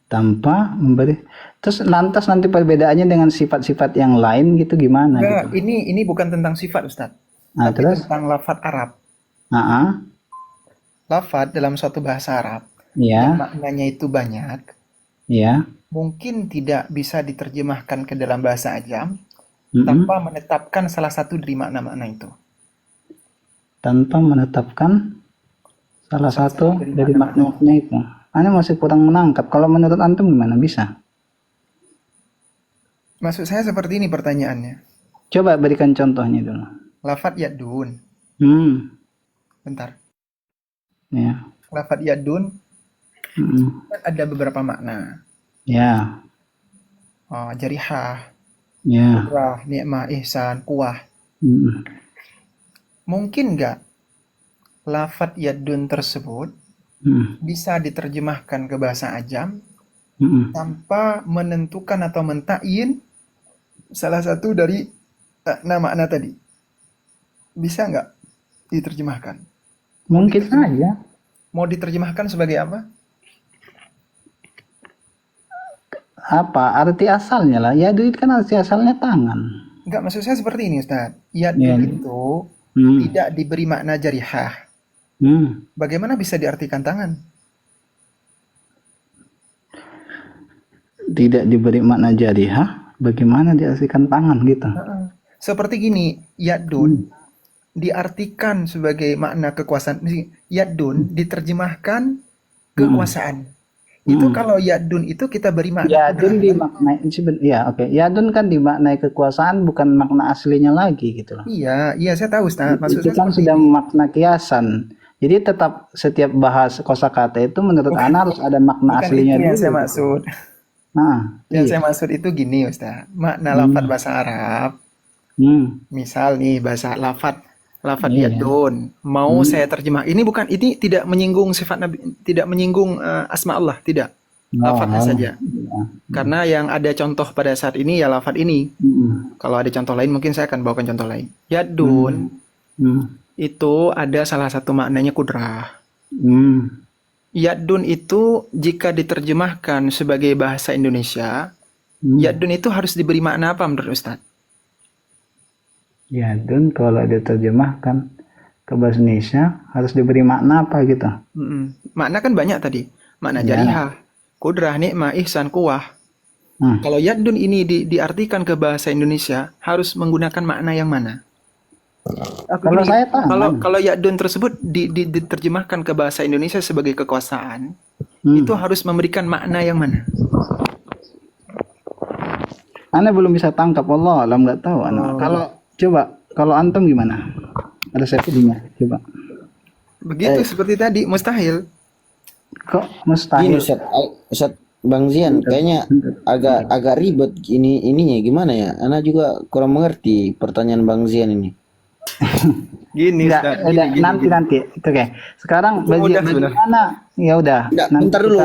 Speaker 2: tanpa memberi. Terus lantas nanti perbedaannya dengan sifat-sifat yang lain gitu gimana
Speaker 1: Enggak,
Speaker 2: gitu.
Speaker 1: ini bukan tentang sifat Ustaz,
Speaker 2: Nah,
Speaker 1: tapi
Speaker 2: terus
Speaker 1: tentang lafadz Arab.
Speaker 2: ah,
Speaker 1: Lafadz dalam suatu bahasa Arab yang
Speaker 2: ya,
Speaker 1: maknanya itu banyak,
Speaker 2: ya.
Speaker 1: mungkin tidak bisa diterjemahkan ke dalam bahasa ajam
Speaker 2: Mm-mm.
Speaker 1: tanpa menetapkan salah satu dari makna-makna itu.
Speaker 2: Tanpa menetapkan salah
Speaker 1: Salah
Speaker 2: satu
Speaker 1: satu dari
Speaker 2: dari
Speaker 1: makna-makna.
Speaker 2: makna itu. Ana masih kurang menangkap. Kalau menurut antum gimana bisa?
Speaker 1: Maksud saya seperti ini pertanyaannya.
Speaker 2: Coba berikan contohnya dulu.
Speaker 1: Lafadz yadun, bentar.
Speaker 2: Ya.
Speaker 1: Lafadz yadun
Speaker 2: Mm.
Speaker 1: kan ada beberapa makna.
Speaker 2: Ya,
Speaker 1: Jarihah,
Speaker 2: ya.
Speaker 1: qudrah, ni'mah, ihsan, kuwah.
Speaker 2: Mm.
Speaker 1: Mungkin nggak lafadz yadun tersebut bisa diterjemahkan ke bahasa ajam
Speaker 2: Mm-mm.
Speaker 1: tanpa menentukan atau mentakyin salah satu dari makna tadi. Bisa nggak diterjemahkan?
Speaker 2: Mungkin saja.
Speaker 1: Mau diterjemahkan sebagai apa?
Speaker 2: Apa arti asalnya lah? Yadun itu kan arti asalnya tangan.
Speaker 1: Enggak, maksud saya seperti ini, Ustaz.
Speaker 2: Ya.
Speaker 1: Yadun itu
Speaker 2: Hmm.
Speaker 1: tidak diberi makna jarihah.
Speaker 2: Hmm.
Speaker 1: Bagaimana bisa diartikan tangan?
Speaker 2: Tidak diberi makna jarihah, bagaimana diartikan tangan gitu?
Speaker 1: Seperti gini, yadun diartikan sebagai makna kekuasaan. Yadun diterjemahkan kekuasaan. Itu kalau yadun itu kita beri makna
Speaker 2: Yadun
Speaker 1: kudrat,
Speaker 2: dimaknai, ya oke. Yadun kan dimaknai kekuasaan, bukan makna aslinya lagi gitu loh.
Speaker 1: Iya, iya saya tahu, Ustaz. Maksud
Speaker 2: Itu
Speaker 1: saya
Speaker 2: kan
Speaker 1: seperti
Speaker 2: sudah
Speaker 1: ini.
Speaker 2: makna kiasan. Jadi tetap setiap bahas kosakata itu menurut Ana harus ada makna
Speaker 1: Bukan
Speaker 2: aslinya
Speaker 1: itu yang
Speaker 2: dulu.
Speaker 1: saya maksud.
Speaker 2: Nah,
Speaker 1: Yang
Speaker 2: iya.
Speaker 1: saya maksud itu gini, Ustaz. Makna lafadz bahasa Arab,
Speaker 2: Hmm.
Speaker 1: misal nih bahasa lafadz
Speaker 2: Iya.
Speaker 1: yadun, mau saya terjemah. Ini bukan, ini tidak menyinggung sifat Nabi, tidak menyinggung asma Allah, tidak. Lafadznya saja.
Speaker 2: Iya.
Speaker 1: Karena yang ada contoh pada saat ini ya lafadz ini. Kalau ada contoh lain mungkin saya akan bawakan contoh lain. Yadun itu ada salah satu maknanya kudrah. Yadun itu jika diterjemahkan sebagai bahasa Indonesia, yadun itu harus diberi makna apa menurut Ustaz?
Speaker 2: Yadun kalau diterjemahkan ke bahasa Indonesia harus diberi makna apa gitu?
Speaker 1: Makna kan banyak tadi. Makna jarihah, kudrah, nikmah, ihsan, kuwah. Kalau yadun ini diartikan ke bahasa Indonesia harus menggunakan makna yang mana?
Speaker 2: Kalau saya tahu.
Speaker 1: Kalau yadun tersebut diterjemahkan ke bahasa Indonesia sebagai kekuasaan, itu harus memberikan makna yang mana?
Speaker 2: Ana belum bisa tangkap, Allah alam, nggak tahu Ana. Kalau antum gimana? Resepsinya coba.
Speaker 1: Begitu seperti tadi, mustahil.
Speaker 2: Kok
Speaker 3: Ini
Speaker 2: mustahil?
Speaker 3: Ustaz Bang Zian kayaknya agak ribet ininya gimana ya? Ana juga kurang mengerti pertanyaan Bang Zian ini.
Speaker 1: Gini,
Speaker 2: Enggak,
Speaker 1: Ustaz,
Speaker 2: udah,
Speaker 1: gini.
Speaker 2: nanti. Itu oke. Sekarang bagaimana? Ya udah.
Speaker 3: Enggak,
Speaker 2: Nanti
Speaker 3: bentar dulu.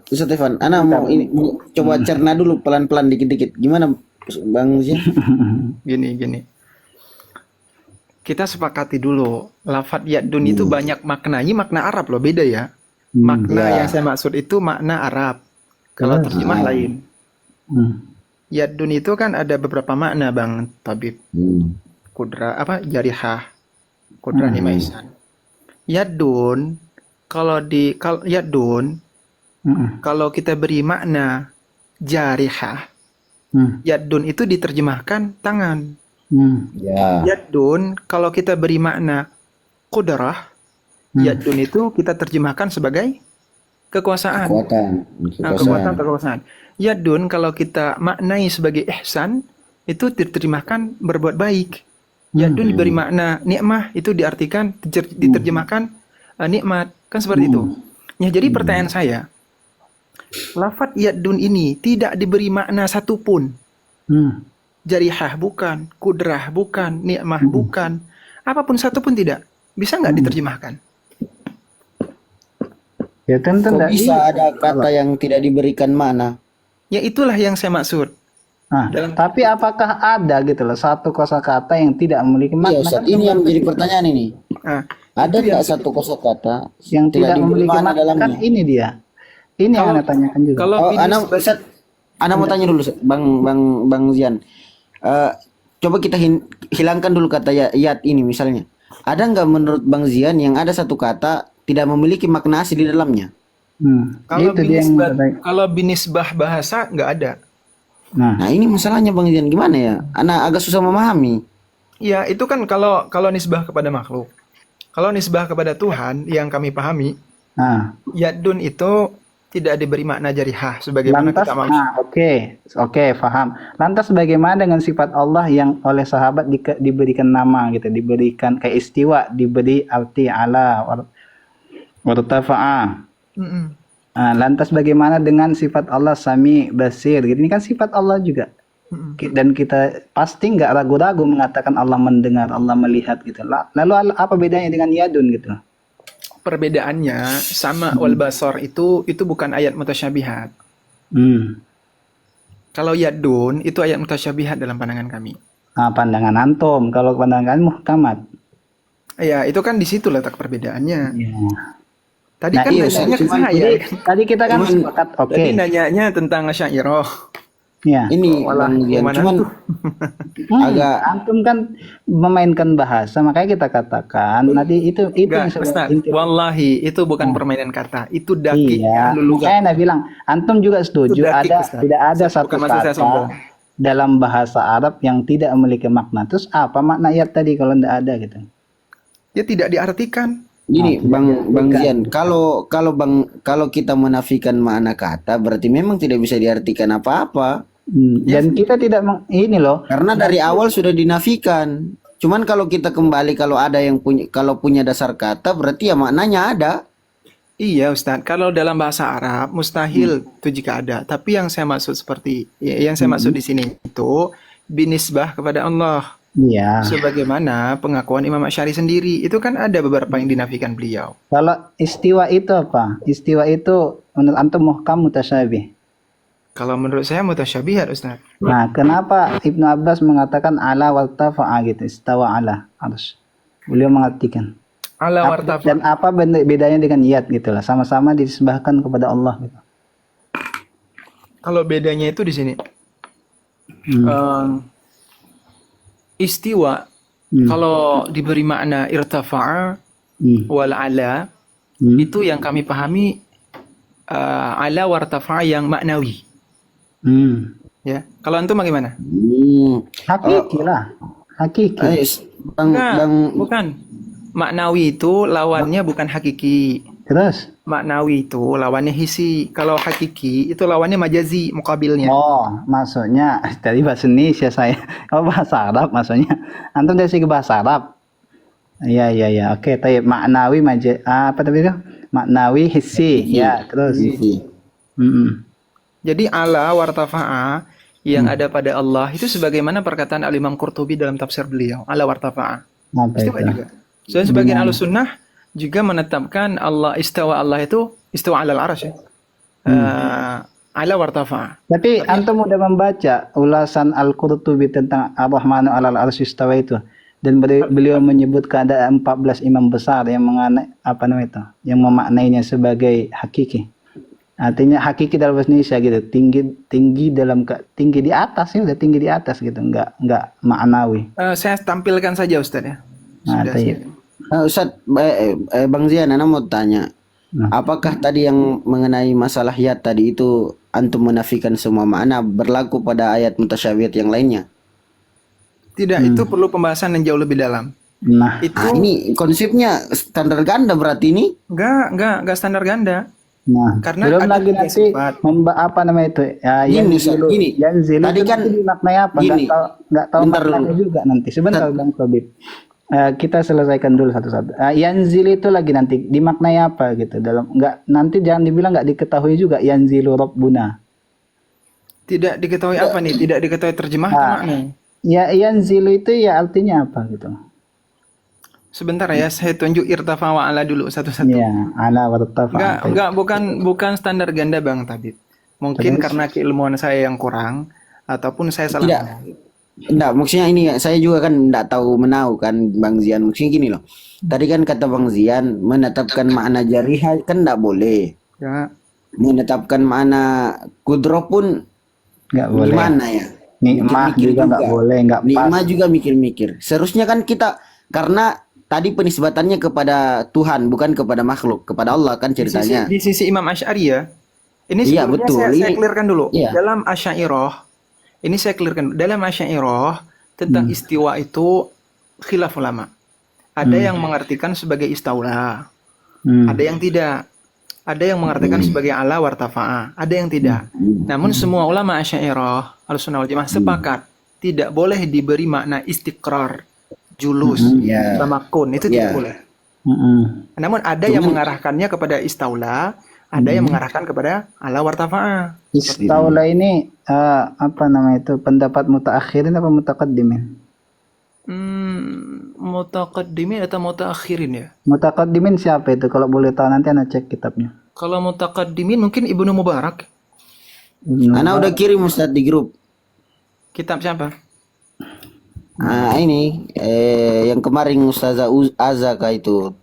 Speaker 3: Ustaz Stefan, Ana mau coba cerna dulu pelan-pelan dikit-dikit. Gimana Bang Zian?
Speaker 1: Gini. Kita sepakati dulu, lafadz yadun itu banyak maknanya, makna Arab loh, beda ya. Makna yang saya maksud itu makna Arab. Kalau terjemah lain. Yadun itu kan ada beberapa makna, Bang Tabib. Kudra jarihah, kudra nikmah ihsan. Yadun kalau kita beri makna jarihah, yadun itu diterjemahkan tangan.
Speaker 3: Ya.
Speaker 1: Yadun kalau kita beri makna kudrah, yadun itu kita terjemahkan sebagai kekuasaan. Kekuasaan. Yadun kalau kita maknai sebagai ihsan, itu diterjemahkan berbuat baik. Yadun diberi makna nikmah, itu diartikan diterjemahkan nikmat, kan seperti itu. Ya, jadi pertanyaan saya, lafadz yadun ini tidak diberi makna satupun. Jarihah bukan, kudrah bukan, nikmah bukan, apapun satupun tidak. Bisa nggak diterjemahkan?
Speaker 2: Ya tentu
Speaker 3: Kok
Speaker 2: enggak.
Speaker 3: bisa ada kata yang tidak diberikan mana?
Speaker 1: Ya itulah yang saya maksud.
Speaker 2: Nah, tapi apakah ada gitu loh satu kosakata yang tidak memiliki
Speaker 3: Iya,
Speaker 2: makna?
Speaker 3: Ustaz, ini yang menjadi pertanyaan ini.
Speaker 1: Nah,
Speaker 3: Ada nggak satu kosakata
Speaker 2: Yang tidak
Speaker 3: diberi
Speaker 2: memiliki
Speaker 3: makna
Speaker 2: makna,
Speaker 3: dalamnya?
Speaker 2: kan ini dia. Ini yang Anda tanyakan juga.
Speaker 1: kalau
Speaker 3: Oh,
Speaker 1: binis-
Speaker 3: Ustaz, Ana mau tanya dulu, Ustaz. Bang Zian. Coba kita hilangkan dulu kata yat ini misalnya. Ada nggak menurut Bang Zian yang ada satu kata tidak memiliki makna asli di dalamnya?
Speaker 1: kalau
Speaker 2: Itu dia yang
Speaker 1: kalau binisbah bahasa nggak ada.
Speaker 3: Nah, ini masalahnya Bang Zian, gimana ya? Ana agak susah memahami.
Speaker 1: Ya, itu kan kalau nisbah kepada makhluk. Kalau nisbah kepada Tuhan yang kami pahami,
Speaker 2: Nah,
Speaker 1: yadun itu tidak diberi makna jarihah sebagaimana
Speaker 2: lantas,
Speaker 1: kita maksud.
Speaker 2: oke, paham. Lantas bagaimana dengan sifat Allah yang oleh sahabat diberikan nama gitu, diberikan kayak istiwa, diberi arti ala, wartafa'a. Lantas bagaimana dengan sifat Allah Sami Basir? Gitu. Ini kan sifat Allah juga. Dan kita pasti nggak ragu-ragu mengatakan Allah mendengar, Allah melihat gitu. Lalu apa bedanya dengan yadun gitu?
Speaker 1: perbedaannya sama wal basar itu bukan ayat mutasyabihat. Kalau yadun itu ayat mutasyabihat dalam pandangan kami.
Speaker 2: Nah, pandangan antum, kalau pandangan muhkamat.
Speaker 1: Ya, itu kan di situ letak perbedaannya.
Speaker 2: Ya.
Speaker 1: Tadi
Speaker 3: Nah,
Speaker 1: kan
Speaker 3: iya,
Speaker 1: nanyanya ke
Speaker 3: cuman
Speaker 1: saya.
Speaker 2: Jadi tadi kita kan
Speaker 3: Cuman-
Speaker 2: sepakat, oke.
Speaker 1: Tadi nanyanya tentang Asy'ariyah.
Speaker 2: Ya.
Speaker 3: Ini
Speaker 1: Walah,
Speaker 3: Bang Zian,
Speaker 1: gimana
Speaker 3: cuman
Speaker 1: tuh?
Speaker 3: agak
Speaker 2: Antum kan memainkan bahasa, makanya kita katakan nanti itu yang
Speaker 1: Enggak,
Speaker 2: sebenarnya
Speaker 1: Ustaz.
Speaker 2: inti.
Speaker 1: Wallahi, itu bukan permainan kata. Itu dakik
Speaker 2: Iya,
Speaker 1: ahlul lughah.
Speaker 2: makanya Anda bilang antum juga setuju
Speaker 1: Itu dakik,
Speaker 2: ada
Speaker 1: Ustaz.
Speaker 2: tidak ada
Speaker 1: Bukan
Speaker 2: satu
Speaker 1: maksud saya
Speaker 2: kata
Speaker 1: sombong.
Speaker 2: dalam bahasa Arab yang tidak memiliki makna. Terus apa makna ayat tadi kalau tidak ada gitu?
Speaker 1: Dia tidak diartikan.
Speaker 3: gini,
Speaker 2: tidak
Speaker 3: Bang
Speaker 2: diartikan.
Speaker 3: Zian, kalau kita menafikan makna kata berarti memang tidak bisa diartikan apa-apa.
Speaker 2: Dan kita tidak ini loh.
Speaker 3: Karena dari awal sudah dinafikan. Cuman kalau kita kembali kalau ada yang punya dasar kata berarti ya maknanya ada.
Speaker 1: Iya, Ustaz. Kalau dalam bahasa Arab mustahil itu jika ada. Tapi yang saya maksud yang saya maksud di sini itu binisbah kepada Allah.
Speaker 2: Iya.
Speaker 1: Sebagaimana pengakuan Imam Asy'ari sendiri, itu kan ada beberapa yang dinafikan beliau.
Speaker 2: Kalau istiwa itu apa? Istiwa itu menurut antum muhkam mutasyabih.
Speaker 1: Kalau menurut saya mutasyabihat, Ustaz.
Speaker 2: Nah, kenapa Ibnu Abbas mengatakan ala wartafa'a gitu, istawa ala arsh. Beliau mengartikan.
Speaker 1: Ala wartafa.
Speaker 2: Dan apa bedanya dengan yad gitu lah, sama-sama disembahkan kepada Allah gitu.
Speaker 1: Kalau bedanya itu di sini. Istiwa kalau diberi makna irtafa'a wal ala itu yang kami pahami ala wartafa'a yang maknawi. Ya, kalau antum bagaimana?
Speaker 2: Hakiki lah. Hakiki.
Speaker 1: Bukan. Maknawi itu lawannya bukan hakiki.
Speaker 2: Terus?
Speaker 1: Maknawi itu lawannya hisi. Kalau hakiki itu lawannya majazi, mukabilnya.
Speaker 2: Oh, maksudnya dari bahasa Indonesia saya. Oh, bahasa Arab maksudnya. Antum dari segi bahasa Arab. Iya. Oke, tapi maknawi apa tadi itu? Maknawi hissi. Ya, terus.
Speaker 1: Jadi ala wartafa'a yang ada pada Allah itu sebagaimana perkataan Al-Imam Qurtubi dalam tafsir beliau. Ala wartafa'a.
Speaker 2: Apa
Speaker 1: Istiwa
Speaker 2: itu?
Speaker 1: juga. Dan sebagian Ahlussunnah juga menetapkan Allah itu istawa alal arsy ya. Ala wartafa'a.
Speaker 2: Tapi antum udah membaca ulasan Al-Qurtubi tentang Ar-Rahmanu 'alal 'arsy istawa itu, dan beliau menyebutkan ada 14 imam besar yang yang memaknainya sebagai hakiki. Artinya hakiki dalam bahasa Indonesia gitu, tinggi di atas ya, udah tinggi di atas gitu, enggak maknawi.
Speaker 1: Saya tampilkan saja Ustaz ya.
Speaker 2: Nah,
Speaker 1: Sudah
Speaker 2: itu ya.
Speaker 3: Ustaz, Bang Zian, Ana mau tanya, apakah tadi yang mengenai masalah yad tadi itu antum menafikan semua makna berlaku pada ayat mutasyabihat yang lainnya?
Speaker 1: Tidak, itu perlu pembahasan yang jauh lebih dalam.
Speaker 2: Nah,
Speaker 1: Itu
Speaker 3: ini konsepnya standar ganda berarti ini.
Speaker 1: enggak standar ganda. Karena
Speaker 2: belum
Speaker 1: ada
Speaker 2: lagi
Speaker 1: tiga
Speaker 2: nanti
Speaker 1: sifat.
Speaker 2: apa namanya itu? Ya,
Speaker 3: Gini,
Speaker 2: yanzilu.
Speaker 3: gini.
Speaker 2: Yanzilu
Speaker 3: Tadi
Speaker 2: itu
Speaker 3: kan
Speaker 2: nanti dimaknai apa?
Speaker 3: gini.
Speaker 2: Nggak tahu
Speaker 3: Bentar
Speaker 2: maknanya
Speaker 3: dulu.
Speaker 2: juga nanti. Sebentar Bang Sobib. Kita selesaikan dulu satu-satu. Yanzil itu lagi nanti dimaknai apa gitu? Nanti jangan dibilang nggak diketahui juga yanzilu rabbuna.
Speaker 1: Tidak diketahui apa nih? Tidak diketahui terjemah atau makna.
Speaker 2: Ya, yanzilu itu ya artinya apa gitu?
Speaker 1: Sebentar ya, saya tunjuk irtafa wa ala dulu satu-satu.
Speaker 2: Ya, ala wartafa.
Speaker 1: Bukan standar ganda Bang Tabib. Mungkin karena keilmuan saya yang kurang ataupun saya salah.
Speaker 3: Tidak. Enggak, maksudnya ini saya juga kan enggak tahu menau kan Bang Zian. Maksudnya gini loh. Tadi kan kata Bang Zian menetapkan makna jarihah kan enggak boleh.
Speaker 1: Ya.
Speaker 3: Menetapkan makna kudroh pun
Speaker 2: Nggak boleh.
Speaker 3: gimana ya?
Speaker 2: Nikmah
Speaker 3: Mikir-mikir
Speaker 2: juga nggak boleh, nggak pas.
Speaker 3: Nikmah juga mikir-mikir. Seharusnya kan kita karena tadi penisbatannya kepada Tuhan bukan kepada makhluk, kepada Allah kan ceritanya.
Speaker 1: Di sisi Imam Asy'ari ya. Ini
Speaker 3: Iya,
Speaker 1: sebelumnya
Speaker 3: betul.
Speaker 1: saya
Speaker 3: Ini-
Speaker 1: clearkan dulu.
Speaker 3: Iya.
Speaker 1: Dalam Asy'ariyah, ini saya clearkan. Dalam Asy'ariyah tentang istiwa itu khilaf ulama. Ada yang mengartikan sebagai istaula. Ada yang tidak. Ada yang mengartikan sebagai ala wartafa'a. Ada yang tidak. Namun semua ulama Asy'ariyah Ahlussunnah wal Jamaah sepakat tidak boleh diberi makna istiqrar, julus, tamakun. Itu tidak boleh. Namun ada yang mengarahkannya kepada istaula, ada yang mengarahkan kepada ala wartafa'a.
Speaker 2: Istaula ini apa namanya itu, pendapat mutaakhirin apa mutaqaddimin?
Speaker 1: Mutaqaddimin atau mutaakhirin ya?
Speaker 2: Mutaqaddimin siapa itu? Kalau boleh tahu nanti Ana cek kitabnya.
Speaker 1: Kalau mutaqaddimin mungkin Ibnu Mubarak.
Speaker 3: Ana udah kirim Ustaz di grup.
Speaker 1: Kitab siapa?
Speaker 3: Nah, ini yang kemarin Ustazah Azaka itu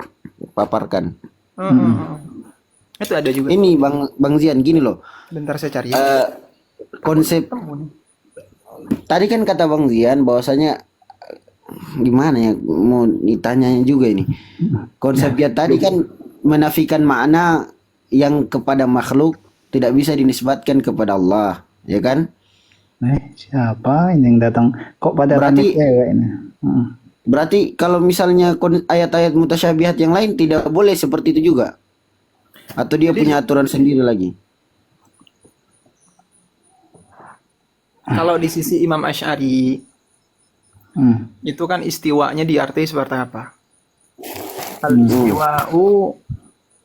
Speaker 3: paparkan.
Speaker 1: Itu ada juga.
Speaker 3: Ini Bang Zian gini loh.
Speaker 1: Bentar saya cari.
Speaker 3: Konsep tadi kan kata Bang Zian bahwasanya gimana ya mau ditanyanya juga ini. Konsepnya tadi kan menafikan makna yang kepada makhluk tidak bisa dinisbatkan kepada Allah, ya kan?
Speaker 2: Siapa ini yang datang? Kok pada
Speaker 3: Berarti-
Speaker 2: rame cewek ini?
Speaker 3: Berarti kalau misalnya ayat-ayat mutasyabihat yang lain tidak boleh seperti itu juga. Atau dia punya aturan sendiri lagi.
Speaker 1: Kalau di sisi Imam Asy'ari itu kan istiwanya diarti seperti apa? Al-istiwa'u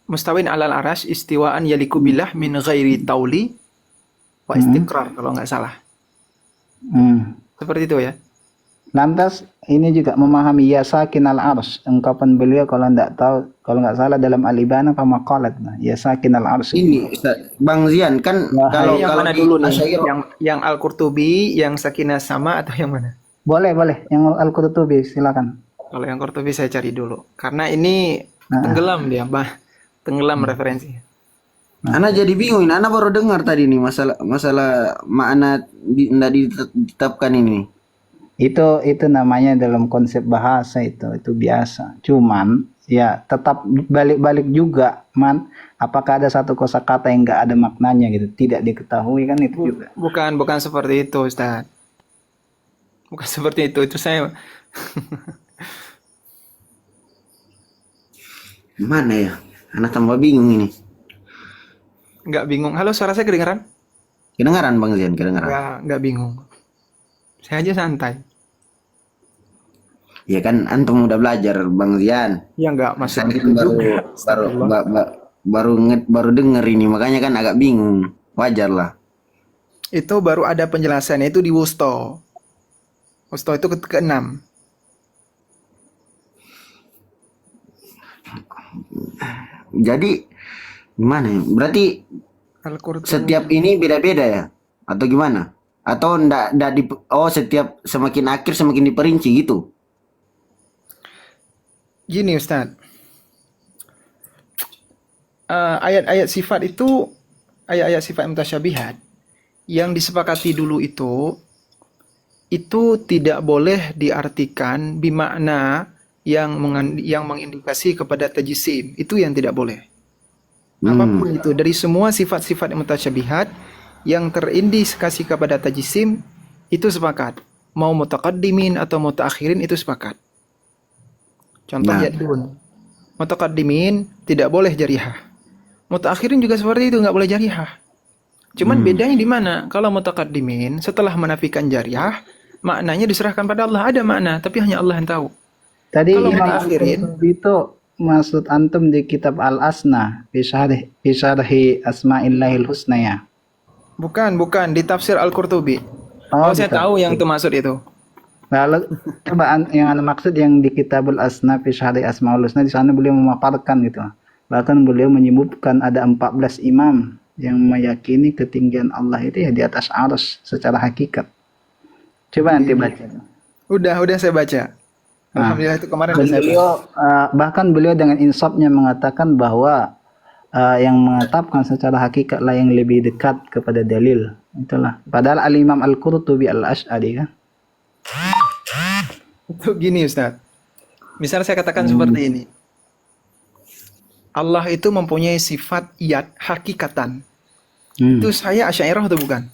Speaker 1: mustawin alal arash istiwaan yaliku billah min ghairi tauli wa istiqrar kalau nggak salah. Seperti itu ya.
Speaker 2: Lantas ini juga memahami ya sakin al ars, ungkapan beliau kalau nggak tahu, kalau nggak salah dalam al-ibana pamaqalat, ya sakin al ars.
Speaker 3: Ini Ustaz, Bang Zian kan kalau
Speaker 1: yang mana
Speaker 3: di
Speaker 1: dulu nih?
Speaker 3: Asy'ariyah
Speaker 1: Yang Al-Qurtubi, yang Sakinah sama atau yang mana?
Speaker 2: Boleh, yang al-Qurtubi silakan.
Speaker 1: Kalau yang Qurtubi saya cari dulu. Karena ini tenggelam dia, tenggelam referensinya.
Speaker 3: Ana jadi bingung, Ana baru dengar tadi nih masalah makna tidak ditetapkan ini.
Speaker 2: Itu namanya dalam konsep bahasa itu biasa. Cuman ya tetap balik-balik juga, apakah ada satu kosakata yang nggak ada maknanya gitu, tidak diketahui kan itu juga.
Speaker 1: Bukan seperti itu, Ustaz. Bukan seperti itu saya
Speaker 3: Mana ya? Ana tambah bingung ini.
Speaker 1: nggak bingung. Halo, suara saya kedengaran?
Speaker 3: Kedengaran Bang Zian, kedengaran.
Speaker 1: Nggak bingung. Saya aja santai.
Speaker 3: Ya kan antum udah belajar Bang Zian.
Speaker 1: Ya nggak masuk
Speaker 3: Saya
Speaker 1: gitu
Speaker 3: kan
Speaker 1: juga.
Speaker 3: baru denger ini, makanya kan agak bingung. Wajar lah.
Speaker 1: Itu baru ada penjelasannya itu di Wusto. Wusto itu ke-6.
Speaker 3: Jadi gimana ya? Berarti
Speaker 1: Al-Qurtubi.
Speaker 3: setiap ini beda-beda ya? Atau gimana? Atau setiap semakin akhir semakin diperinci gitu?
Speaker 1: Gini Ustadz, ayat-ayat sifat itu, ayat-ayat sifat mutasyabihat yang disepakati dulu itu tidak boleh diartikan bimakna yang mengindikasi kepada tajisim. Itu yang tidak boleh. Apapun itu, dari semua sifat-sifat mutasyabihat yang terindikasi kepada tajisim itu sepakat. Mau mutaqaddimin atau mutaakhirin itu sepakat. Contoh yadun. Mutaqaddimin tidak boleh jarihah. Mutaakhirin juga seperti itu, nggak boleh jarihah. Cuman bedanya di mana? Kalau mutaqaddimin setelah menafikan jarihah, maknanya diserahkan pada Allah. Ada makna, tapi hanya Allah yang tahu.
Speaker 2: Tadi
Speaker 1: Kalau
Speaker 2: Imam
Speaker 1: mutakhirin,
Speaker 2: Al-Qurtubi itu maksud antum di kitab Al-Asna fi syarhi Asma'illahil Husna ya.
Speaker 1: bukan di tafsir Al-Qurtubi.
Speaker 2: Oh,
Speaker 1: Saya
Speaker 2: bukan.
Speaker 1: tahu yang itu maksud itu.
Speaker 2: Lalu coba yang anda maksud yang di Kitabul Asna fi syarhi Asma'ul Husna, di sana beliau memaparkan gitu. Bahkan beliau menyebutkan ada 14 imam yang meyakini ketinggian Allah itu ya di atas arsy secara hakikat. Coba nanti baca.
Speaker 1: Udah saya baca. Alhamdulillah itu kemarin
Speaker 2: Dan
Speaker 1: udah saya baca.
Speaker 2: beliau bahkan beliau dengan insafnya mengatakan bahwa yang menetapkan secara hakikat lah yang lebih dekat kepada dalil. Itulah. Padahal Al-Imam Al-Qurtubi Al-Asy'ari kan.
Speaker 1: Itu gini Ustaz. Misal saya katakan seperti ini. Allah itu mempunyai sifat yad hakikatan. Itu saya Asy'ariyah atau bukan?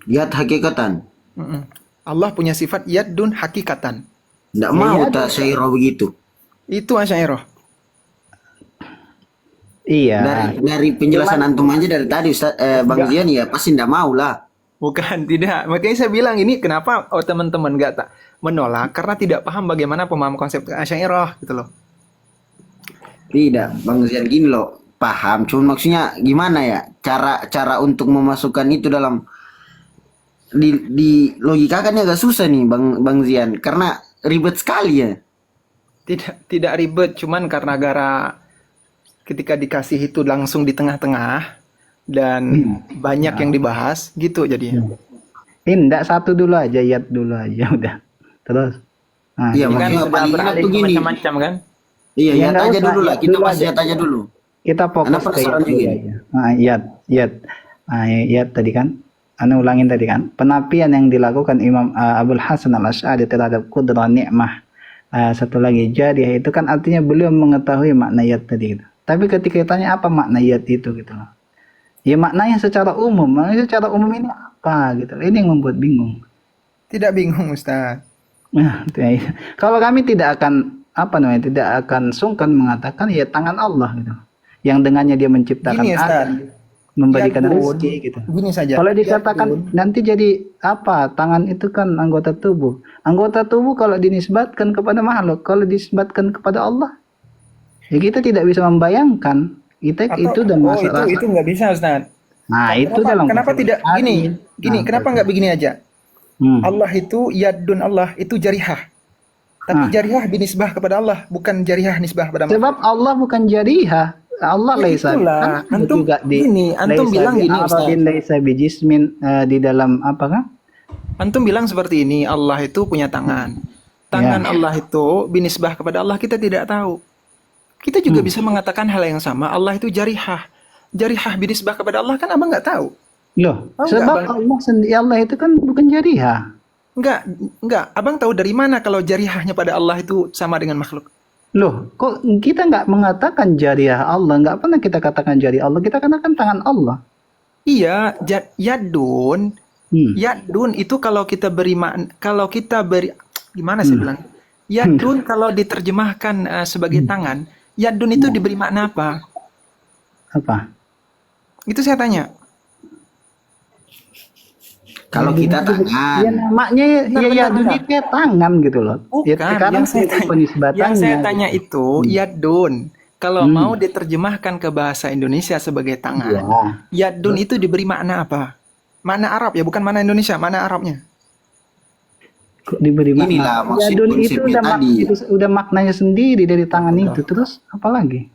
Speaker 3: Lihat hakikatan.
Speaker 1: Allah punya sifat yadun hakikatan.
Speaker 3: Nggak mau tak syairah begitu.
Speaker 1: Itu Asy'ariyah.
Speaker 2: Iya.
Speaker 3: Dari penjelasan antum aja dari tadi Ustaz, Bang Zian ya pasti nggak mau lah.
Speaker 1: Bukan, tidak. Makanya saya bilang ini kenapa teman-teman nggak tak menolak karena tidak paham bagaimana pemahaman konsep Asy'ariyah gitu loh.
Speaker 3: Tidak, Bang Zian gini loh, paham. Cuma maksudnya gimana ya? Cara untuk memasukkan itu dalam di logikakan agak susah nih Bang Zian karena ribet sekali ya.
Speaker 1: Tidak ribet, cuman karena gara ketika dikasih itu langsung di tengah-tengah dan banyak yang dibahas gitu jadinya.
Speaker 2: Enggak, satu dulu aja, ayat dulu aja udah. Terus. Nah,
Speaker 3: Iya,
Speaker 1: Ini kan
Speaker 3: maksudnya
Speaker 1: sudah
Speaker 3: paling enak
Speaker 1: beralih
Speaker 3: tuh
Speaker 1: ke
Speaker 3: gini.
Speaker 1: macam-macam kan?
Speaker 3: Iya,
Speaker 2: Ya,
Speaker 3: ya
Speaker 2: nggak
Speaker 3: aja
Speaker 2: usah,
Speaker 3: dulu lah.
Speaker 2: ayat
Speaker 3: Kita
Speaker 2: dulu
Speaker 3: bahas
Speaker 2: aja.
Speaker 3: ayat aja dulu.
Speaker 2: kita
Speaker 3: Karena
Speaker 2: fokus ke
Speaker 3: penasaran
Speaker 2: ayat dulu
Speaker 3: juga.
Speaker 2: aja. Nah, ayat. Nah, ayat tadi kan. Anu ulangin tadi kan. Penafian yang dilakukan Imam Abul Hasan Al-Asy'ari terhadap kudrah nikmah. Satu lagi, jariah itu kan artinya beliau mengetahui makna ayat tadi gitu. Tapi ketika ditanya apa makna ayat itu gitu loh. Ya maknanya secara umum, ini apa gitu. Ini yang membuat bingung.
Speaker 1: Tidak bingung Ustaz.
Speaker 2: Nah, kalau kami tidak akan tidak akan sungkan mengatakan ya tangan Allah gitu. Yang dengannya dia menciptakan
Speaker 1: Gini Ustaz.
Speaker 2: Adam, memberikan
Speaker 1: Yadun,
Speaker 2: rezeki gitu.
Speaker 1: Gini saja.
Speaker 2: Kalau dikatakan
Speaker 1: Yadun,
Speaker 2: nanti jadi apa? Tangan itu kan anggota tubuh. Anggota tubuh kalau dinisbatkan kepada makhluk, kalau dinisbatkan kepada Allah, ya kita tidak bisa membayangkan. Itu udah masalah.
Speaker 1: itu nggak bisa Ustaz.
Speaker 2: Nah, itu dalam
Speaker 1: Kenapa
Speaker 2: konsep
Speaker 1: tidak
Speaker 2: tadi.
Speaker 1: gini, kenapa nggak begini aja?
Speaker 2: Hmm.
Speaker 1: Allah itu yadun, Allah itu jarihah. Tapi jarihah binisbah kepada Allah, bukan jarihah nisbah pada makhluk.
Speaker 2: Sebab Allah bukan jarihah. Allah
Speaker 1: Ya,
Speaker 2: laisa.
Speaker 1: itulah.
Speaker 2: Kan
Speaker 1: Antum
Speaker 2: juga
Speaker 1: antum bilang gini Ustaz.
Speaker 2: laisa bijismin di dalam apa kan?
Speaker 1: Antum bilang seperti ini, Allah itu punya tangan. Tangan Allah itu binisbah kepada Allah, kita tidak tahu. Kita juga bisa mengatakan hal yang sama, Allah itu jarihah. Jarihah binisbah kepada Allah kan abang nggak tahu.
Speaker 2: Loh,
Speaker 1: Tahu
Speaker 2: sebab
Speaker 1: nggak,
Speaker 2: Allah itu kan bukan jarihah.
Speaker 1: Enggak. Abang tahu dari mana kalau jarihahnya pada Allah itu sama dengan makhluk?
Speaker 2: Loh, kok kita nggak mengatakan jarihah Allah? Nggak pernah kita katakan jarihah Allah. Kita katakan tangan Allah.
Speaker 1: Iya, yadun. Yadun itu kalau kita beri gimana sih bilang? Yadun kalau diterjemahkan sebagai tangan, yadun itu diberi makna apa?
Speaker 2: Apa?
Speaker 1: Itu saya tanya.
Speaker 3: Kalau kita
Speaker 2: Ya
Speaker 3: tangan,
Speaker 2: namanya ya dunia kayak tangan gitu loh. Ya,
Speaker 1: Bukan,
Speaker 2: sekarang
Speaker 1: yang saya tanya
Speaker 2: gitu.
Speaker 1: itu yadun. Kalau mau diterjemahkan ke bahasa Indonesia sebagai tangan, yadun itu diberi makna apa? Makna Arab ya, bukan makna Indonesia, makna Arabnya.
Speaker 2: Kok diberi makna?
Speaker 3: inilah maksud
Speaker 2: Yadun itu
Speaker 3: konsepnya tadi.
Speaker 2: itu udah maknanya sendiri dari tangan itu. Terus apa lagi?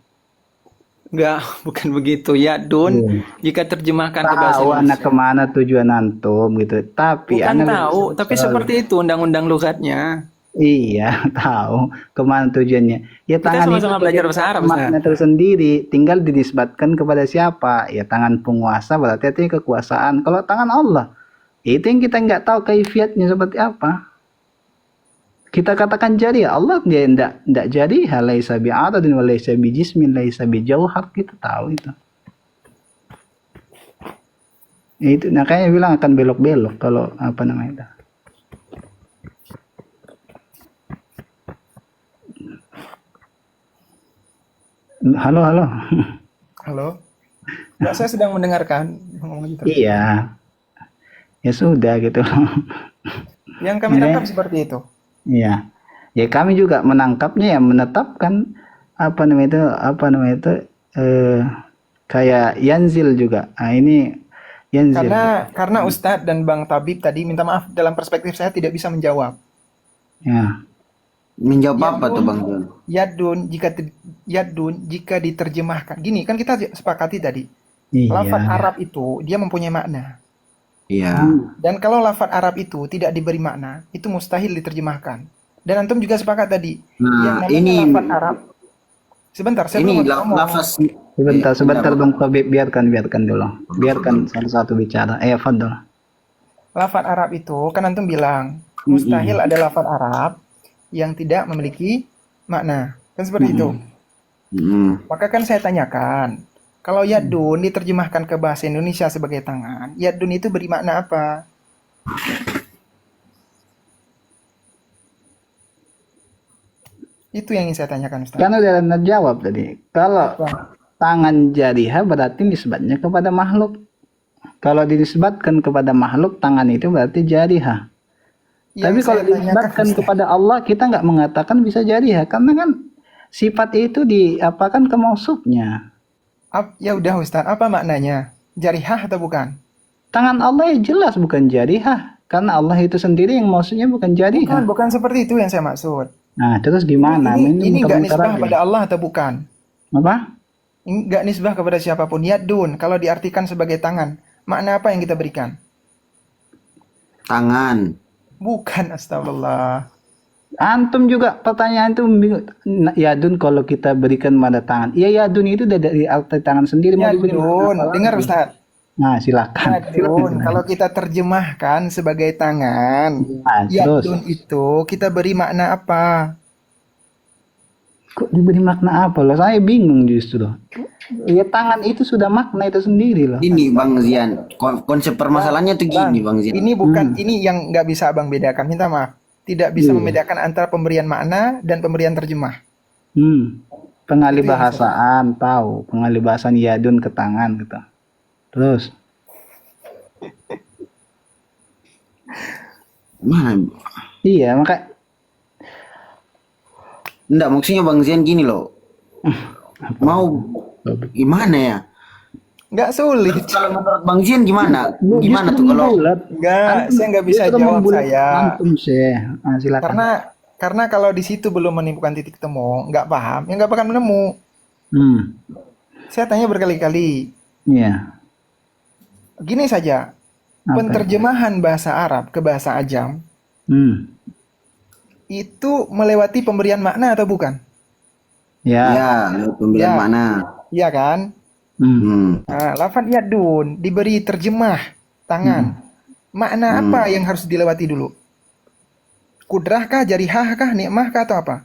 Speaker 1: Enggak, bukan begitu. Yadun jika terjemahkan ke bahasa
Speaker 2: Tahu anak
Speaker 1: Indonesia.
Speaker 2: kemana tujuan antum gitu. Tapi
Speaker 1: Bukan
Speaker 2: anak
Speaker 1: tahu, tapi seperti itu undang-undang lughatnya.
Speaker 2: iya tahu kemana tujuannya. Ya
Speaker 1: Kita
Speaker 2: tangan
Speaker 1: sama-sama
Speaker 2: itu
Speaker 1: belajar bahasa Arab, Ustaz.
Speaker 2: makna tersendiri. Tinggal dinisbatkan kepada siapa? Ya tangan penguasa berarti itu kekuasaan. Kalau tangan Allah itu yang kita nggak tahu kaifiatnya seperti apa. Kita katakan jari Allah dia enggak jadi laisa bi'adadin wa laisa bijismin laisa bijauhar, kita tahu itu. Itu makanya bilang akan belok-belok kalau apa namanya itu. Halo.
Speaker 1: Halo? Enggak, saya sedang mendengarkan. Ngomong gitu.
Speaker 2: Iya. Ya sudah gitu.
Speaker 1: Yang kami tangkap seperti itu.
Speaker 2: Iya. Ya kami juga menangkapnya ya menetapkan apa namanya itu kayak yanzil juga. Nah, ini yanzil.
Speaker 1: Karena Ustadz dan Bang Tabib tadi minta maaf dalam perspektif saya tidak bisa menjawab.
Speaker 2: Ya.
Speaker 3: Menjawab apa tuh Bang John?
Speaker 1: Yadun jika diterjemahkan. Gini, kan kita sepakati tadi.
Speaker 2: Iya.
Speaker 1: Lafaz Arab itu dia mempunyai makna.
Speaker 3: Iya.
Speaker 1: Dan kalau lafaz Arab itu tidak diberi makna, itu mustahil diterjemahkan. Dan antum juga sepakat tadi.
Speaker 3: Nah,
Speaker 1: yang namanya lafaz Arab. Sebentar, saya
Speaker 3: ini
Speaker 1: belum ngomong.
Speaker 3: lafaz
Speaker 2: Sebentar Bang Tabib, biarkan dulu. Biarkan satu bicara. Fadhol.
Speaker 1: Lafaz Arab itu kan antum bilang mustahil ada lafaz Arab yang tidak memiliki makna. Kan seperti itu. Maka kan saya tanyakan, kalau yadun diterjemahkan ke bahasa Indonesia sebagai tangan, yadun itu beri makna apa? Itu yang ingin saya tanyakan, Ustaz.
Speaker 2: Kan udah Anda jawab tadi. Kalau tangan jarihah berarti nisbatnya kepada makhluk. Kalau dinisbatkan kepada makhluk, tangan itu berarti jarihah. Tapi kalau dinisbatkan kepada Allah, kita nggak mengatakan bisa jarihah. Karena kan sifat itu diapakan ke mausufnya.
Speaker 1: Ya udah Ustaz, apa maknanya? Jarihah atau bukan?
Speaker 2: Tangan Allah ya jelas bukan jarihah. Karena Allah itu sendiri yang maksudnya bukan jarihah.
Speaker 1: Bukan seperti itu yang saya maksud.
Speaker 2: Nah, terus gimana?
Speaker 1: Ini nggak
Speaker 2: muter-muter
Speaker 1: nisbah
Speaker 2: aja.
Speaker 1: pada Allah atau bukan?
Speaker 2: Apa?
Speaker 1: Ini nggak nisbah kepada siapapun. Yadun, kalau diartikan sebagai tangan, makna apa yang kita berikan?
Speaker 3: Tangan.
Speaker 1: Bukan, astagfirullah.
Speaker 2: Antum juga pertanyaan itu bingung. Nah, yadun kalau kita berikan pada tangan. Iya, yadun itu dari arti tangan sendiri. Mau diberi
Speaker 1: Yadun,
Speaker 2: apa
Speaker 1: dengar
Speaker 2: lagi?
Speaker 1: Ustaz.
Speaker 2: Nah, silakan.
Speaker 1: Yadun, kalau kita terjemahkan sebagai tangan,
Speaker 2: Nah, terus
Speaker 1: yadun itu kita beri makna apa?
Speaker 2: kok diberi makna apa loh? Saya bingung justru. Ya tangan itu sudah makna itu sendiri loh.
Speaker 3: Ini Bang Zian, konsep permasalahannya tuh gini Bang Zian.
Speaker 1: Ini bukan, ini yang nggak bisa abang bedakan. Minta maaf. Tidak bisa membedakan antara pemberian makna dan pemberian terjemah.
Speaker 2: Pengalih bahasaan tahu, pengalih bahasaan yadun ke tangan gitu. Terus
Speaker 3: Mana?
Speaker 2: iya, maka
Speaker 3: Enggak, maksudnya Bang Zian gini loh. Mau gimana ya?
Speaker 1: Nggak sulit.
Speaker 3: Kalau menurut Bang Zian gimana? Gimana tuh kalau
Speaker 1: Nggak, saya nggak bisa
Speaker 2: justru
Speaker 1: jawab
Speaker 2: membulat
Speaker 1: saya.
Speaker 2: antum sih. Nah, silakan.
Speaker 1: Karena kalau di situ belum menemukan titik temu, nggak paham, ya nggak bakal menemu. Saya tanya berkali-kali.
Speaker 2: Iya.
Speaker 1: Gini saja,
Speaker 2: Apa?
Speaker 1: penterjemahan bahasa Arab ke bahasa Ajam itu melewati pemberian makna atau bukan?
Speaker 2: Ya.
Speaker 3: ya pembelian
Speaker 1: Ya.
Speaker 3: mana?
Speaker 1: Iya kan? Nah, lafaz yadun diberi terjemah tangan. Makna apa yang harus dilewati dulu? Kudrahkah, jarihahkah, nikmahkah atau apa?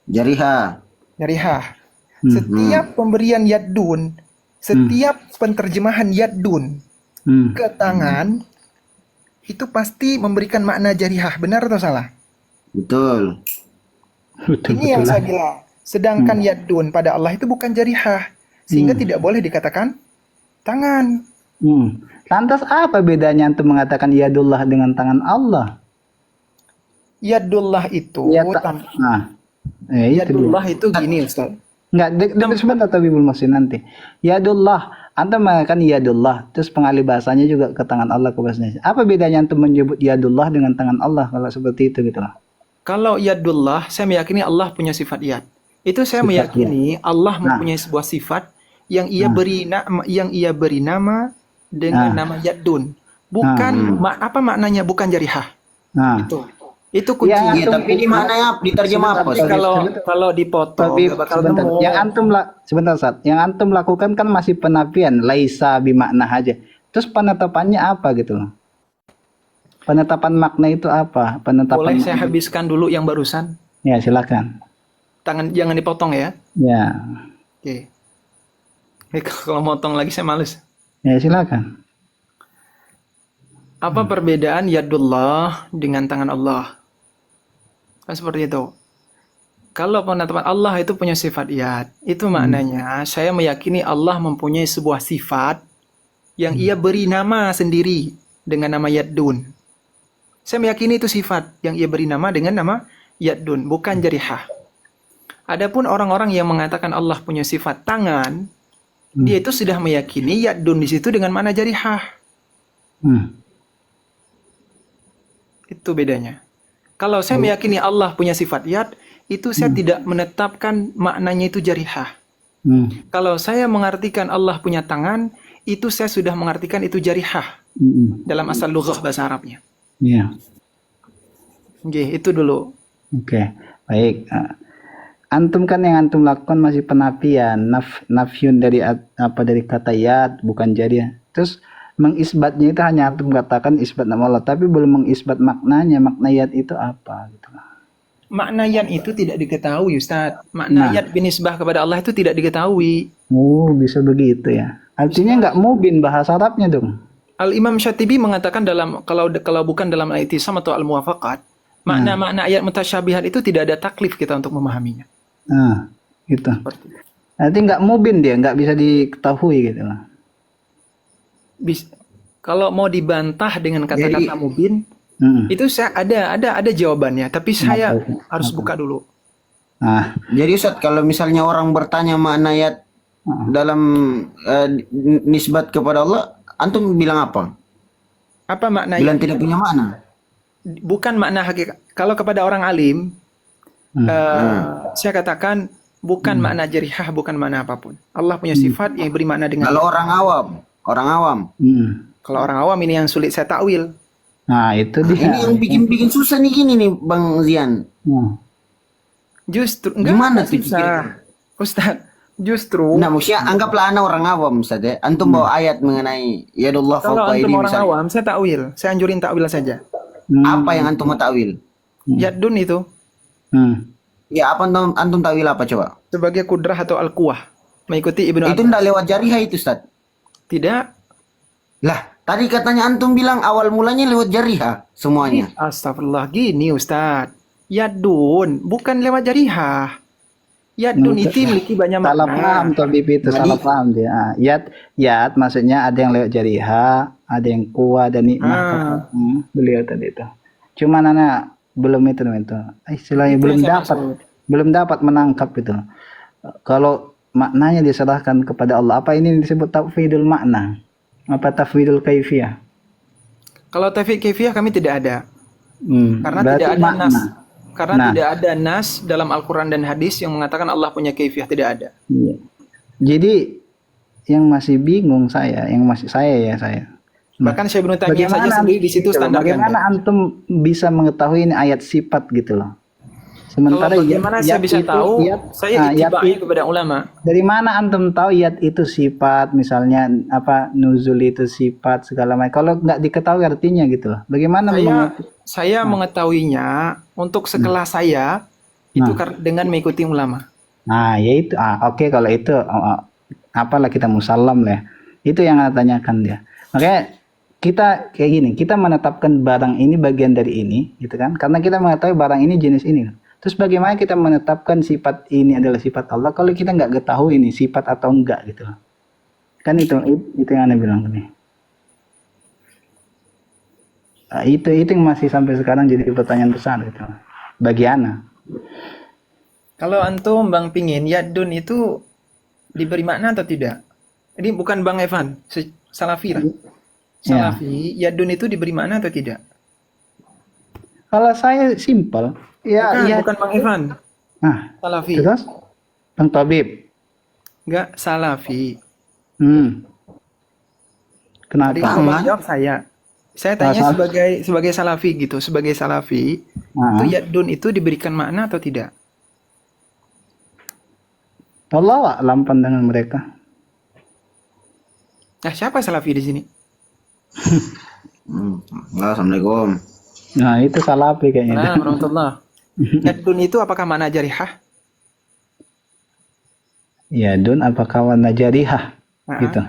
Speaker 3: Jariha.
Speaker 1: Jarihah. Setiap pemberian yadun, setiap penterjemahan yadun ke tangan itu pasti memberikan makna jarihah, benar atau salah?
Speaker 3: Betul.
Speaker 1: Ini yang saya bilang. Sedangkan yadun pada Allah itu bukan jarihah, sehingga tidak boleh dikatakan tangan.
Speaker 2: Lantas apa bedanya antum mengatakan yadullah dengan tangan Allah?
Speaker 1: Yadullah itu
Speaker 2: Ya, itu dulu.
Speaker 1: Yadullah itu gini, Ustaz.
Speaker 2: Enggak, sebentar Tabibul Muhsin nanti. Yadullah, antum mengatakan yadullah, terus pengalih bahasanya juga ke tangan Allah ke bahasanya. Apa bedanya antum menyebut yadullah dengan tangan Allah kalau seperti itu gitu loh?
Speaker 1: Kalau yadullah, saya meyakini Allah punya sifat yad. Itu saya meyakini Allah mempunyai sebuah sifat yang ia beri nama dengan nama yadun. Bukan apa maknanya? Bukan jarihah. Itu kuncinya.
Speaker 3: Iya, tapi di mana diterjemah apa?
Speaker 1: Kalau dipotong
Speaker 2: Tapi
Speaker 1: nggak bakal
Speaker 2: sebentar,
Speaker 1: nemu.
Speaker 2: sebentar Sat. Yang antum lakukan kan masih penafian, laisa bimakna aja. Terus penetapannya apa gitu loh? Penetapan makna itu apa?
Speaker 1: Boleh saya habiskan dulu yang barusan?
Speaker 2: Ya, silakan.
Speaker 1: Jangan dipotong ya.
Speaker 2: Ya.
Speaker 1: Oke. Kalau motong lagi saya males.
Speaker 2: Ya, silakan.
Speaker 1: Apa perbedaan yadullah dengan tangan Allah? Kan seperti itu. Kalau penetapan Allah itu punya sifat yad, itu maknanya saya meyakini Allah mempunyai sebuah sifat yang ia beri nama sendiri dengan nama yadun. Saya meyakini itu sifat yang ia beri nama dengan nama yadun, bukan jarihah. Adapun orang-orang yang mengatakan Allah punya sifat tangan, dia itu sudah meyakini yadun di situ dengan mana jarihah. Itu bedanya. Kalau saya meyakini Allah punya sifat yad, itu saya tidak menetapkan maknanya itu jarihah. Kalau saya mengartikan Allah punya tangan, itu saya sudah mengartikan itu jarihah dalam asal lughah bahasa Arabnya.
Speaker 2: Iya.
Speaker 1: Oke, itu dulu.
Speaker 2: Oke, baik. Antum kan yang antum lakukan masih penafian, nafyun dari kata yad, bukan jariah. Terus mengisbatnya itu hanya antum katakan isbat nama Allah, tapi belum mengisbat maknanya. Makna yad itu apa gitu.
Speaker 1: Makna yad itu tidak diketahui, Ustaz. Makna yad binisbah kepada Allah itu tidak diketahui.
Speaker 2: Oh, bisa begitu ya. Artinya nggak mubin bahasa Arabnya dong.
Speaker 1: Al-Imam Syatibi mengatakan kalau bukan dalam al-I'tisam atau al-Muwafaqat, makna-makna ayat mutasyabihat itu tidak ada taklif kita untuk memahaminya.
Speaker 2: Nah, gitu. Nanti nggak mubin dia, nggak bisa diketahui gitu lah.
Speaker 1: Kalau mau dibantah dengan kata-kata mubin, itu saya ada jawabannya, tapi saya harus buka dulu.
Speaker 3: Jadi Ustaz, kalau misalnya orang bertanya makna ayat dalam nisbat kepada Allah, antum bilang apa?
Speaker 1: Apa makna
Speaker 3: Bilang
Speaker 1: yad?
Speaker 3: tidak punya makna.
Speaker 1: Bukan makna hakikat. Kalau kepada orang alim, saya katakan bukan makna jarihah, bukan makna apapun. Allah punya sifat yang beri makna dengan.
Speaker 3: Kalau orang awam.
Speaker 1: Kalau orang awam ini yang sulit saya takwil.
Speaker 2: Nah, itu dia.
Speaker 3: Ini yang bikin susah nih gini nih Bang Zian.
Speaker 1: Justru
Speaker 3: Gimana
Speaker 1: enggak
Speaker 3: tuh
Speaker 1: susah. Ustaz, justru
Speaker 3: Nah, maksudnya anggaplah ana orang awam Ustaz ya. Antum bawa ayat mengenai yadullah
Speaker 1: kalau
Speaker 3: fawqa
Speaker 1: antum
Speaker 3: aydihim
Speaker 1: orang
Speaker 3: misalnya.
Speaker 1: awam, saya takwil. Saya anjurin takwil saja.
Speaker 3: Apa yang antum mau takwil?
Speaker 1: Yadun itu
Speaker 3: Ya, apa antum takwil apa coba?
Speaker 1: sebagai kudrah atau al-quwah. Mengikuti Ibnu
Speaker 3: Itu
Speaker 1: Abbas.
Speaker 3: ndak lewat jarihah itu Ustaz.
Speaker 1: Tidak.
Speaker 3: Lah, tadi katanya antum bilang awal mulanya lewat jarihah semuanya.
Speaker 1: Astagfirullah, gini Ustaz. Yadun bukan lewat jarihah. Yadun itu memiliki banyak
Speaker 2: Salah
Speaker 1: makna.
Speaker 2: paham Tabib itu, salah paham dia. Yat maksudnya ada yang lewat jariha, ada yang kuah dan nikmat. Beliau tadi itu. Cuma anak belum itu. Istilahnya
Speaker 1: Itu
Speaker 2: belum
Speaker 1: yang saya
Speaker 2: dapat,
Speaker 1: maksud.
Speaker 2: belum dapat menangkap itu. Kalau maknanya diserahkan kepada Allah, apa ini disebut tafwidul makna? Apa tafwidul kaifiyah?
Speaker 1: Kalau tafsir kaifiyah kami tidak ada. Karena
Speaker 2: Berarti
Speaker 1: tidak ada
Speaker 2: makna.
Speaker 1: nas. Karena
Speaker 2: Nah.
Speaker 1: tidak ada nas dalam Al-Quran dan hadis yang mengatakan Allah punya kaifiyah, tidak ada.
Speaker 2: Iya. Jadi yang masih bingung saya, saya.
Speaker 1: Bahkan Syekh Ibnu Taimiyah saja sendiri di situ
Speaker 2: gitu,
Speaker 1: standar
Speaker 2: bagaimana
Speaker 1: ganda.
Speaker 2: antum bisa mengetahui ini ayat sifat gitu loh. Sementara
Speaker 1: Kalau bagaimana saya bisa tahu? Saya itiba'nya kepada ulama.
Speaker 2: dari mana antum tahu yat itu sifat, misalnya apa nuzul itu sifat segala macam. Kalau nggak diketahui artinya gitu loh. Bagaimana
Speaker 1: Saya mengetahuinya untuk sekelas saya itu dengan mengikuti ulama.
Speaker 2: Nah, ya itu. Oke, kalau itu apalah kita musallam lah. Itu yang saya tanyakan dia. Makanya kita kayak gini, kita menetapkan barang ini bagian dari ini, gitu kan? Karena kita mengetahui barang ini jenis ini. Terus bagaimana kita menetapkan sifat ini adalah sifat Allah kalau kita nggak ketahui ini sifat atau enggak gitu. Kan itu yang Anda bilang tadi. Itu yang masih sampai sekarang jadi pertanyaan besar gitu. Bagi Ana.
Speaker 1: Kalau antum Bang pingin Yadun itu diberi makna atau tidak? Ini bukan Bang Evan, Salafi lah. Salafi, Yadun itu diberi makna atau tidak?
Speaker 2: Kalau saya simpel.
Speaker 1: Bukan Bang Evan. Salafi.
Speaker 2: Terus? Bang Tabib.
Speaker 1: Enggak, Salafi.
Speaker 2: Kenapa?
Speaker 1: Tadi Bang jawab saya. Saya tanya sebagai Salafi gitu, sebagai Salafi, itu Yadun itu diberikan makna atau tidak?
Speaker 2: Allah alam pandangan mereka.
Speaker 1: Nah, siapa Salafi di sini?
Speaker 3: Assalamualaikum.
Speaker 2: Nah, itu Salafi kayaknya.
Speaker 1: Nah, warahmatullah. Yadun itu apakah makna jarihah?
Speaker 2: Yadun apakah warna jarihah? Gitu.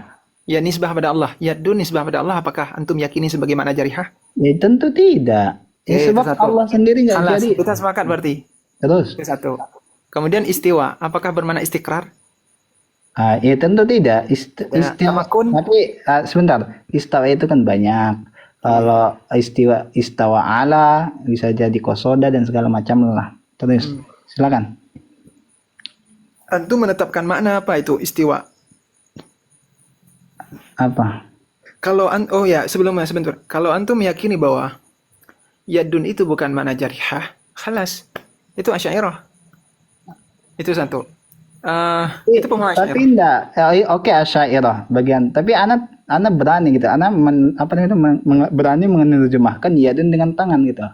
Speaker 1: Ya nisbah pada Allah. Yadun nisbah pada Allah, apakah antum yakini sebagai makna jarihah?
Speaker 2: Ya tentu tidak. Sebab Allah sendiri nggak jadi.
Speaker 1: Kita sepakat berarti.
Speaker 2: Terus.
Speaker 1: Itu satu. Kemudian istiwa, apakah bermakna istikrar?
Speaker 2: Ya tentu tidak. Istiwa. Tapi sebentar. Istawa itu kan banyak. Kalau istawa ala bisa jadi kosoda dan segala macam lah. Terus silakan.
Speaker 1: Antum menetapkan makna apa itu istiwa?
Speaker 2: Apa?
Speaker 1: Kalau sebelumnya sebentar. Kalau antum meyakini bahwa yadun itu bukan makna jarihah, khalas. Itu Asy'ariyah. Itu satu. Itu pemahaman Asy'ariyah.
Speaker 2: Tapi enggak. Oke, Asy'ariyah bagian. Tapi anak berani gitu. Anak berani menerjemahkan yadun dengan tangan gitu.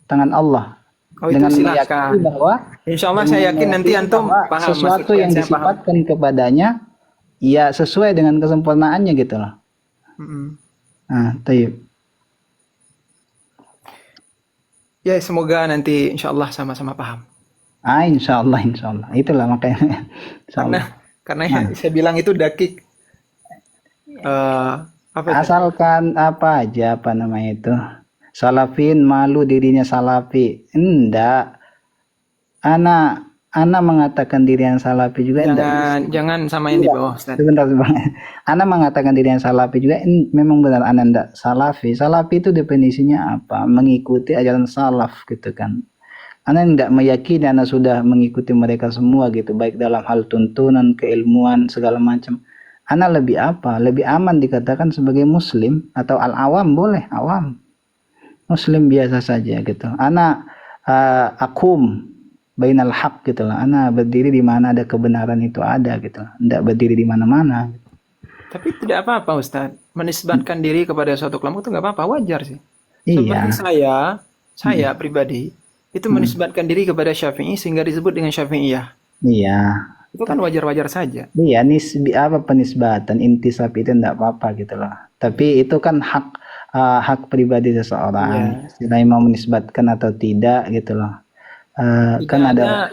Speaker 2: Tangan Allah. Dengan meyakini bahwa
Speaker 1: insyaallah saya yakin nanti antum paham
Speaker 2: sesuatu yang disifatkan kepadanya ya sesuai dengan kesempurnaannya gitu loh. Tayyib.
Speaker 1: Ya, semoga nanti insyaallah sama-sama paham.
Speaker 2: Insyaallah. Itulah makanya.
Speaker 1: Karena saya bilang itu dakik.
Speaker 2: Asalkan apa aja namanya itu. Salafin malu dirinya salafi. Enggak. Ana mengatakan dirinya salafi juga
Speaker 1: jangan samain di bawah, Ustaz.
Speaker 2: Sebentar. Ana mengatakan dirinya salafi juga memang benar ana enggak salafi. Salafi itu definisinya apa? Mengikuti ajaran salaf gitu kan. Ana enggak meyakini ana sudah mengikuti mereka semua gitu, baik dalam hal tuntunan, keilmuan segala macam. Ana lebih apa? Lebih aman dikatakan sebagai muslim atau al-awam, boleh, awam. Muslim biasa saja gitu. Ana akum bainal haq gitu lah. Ana berdiri di mana ada kebenaran itu ada gitu. Tidak berdiri di mana-mana.
Speaker 1: Tapi tidak apa-apa Ustadz. Menisbatkan diri kepada suatu kelompok itu nggak apa-apa, wajar sih. Seperti
Speaker 2: Iya.
Speaker 1: saya pribadi itu menisbatkan diri kepada Syafi'i sehingga disebut dengan Syafi'iyah.
Speaker 2: Iya.
Speaker 1: Itu kan wajar-wajar saja.
Speaker 2: Iya, nisbi apa penisbatan intisab itu enggak apa-apa gitu loh. Tapi itu kan hak pribadi seseorang.
Speaker 1: Iya.
Speaker 2: Selain mau menisbatkan atau tidak gitu loh. Kan
Speaker 1: Tidak
Speaker 2: ada
Speaker 1: ada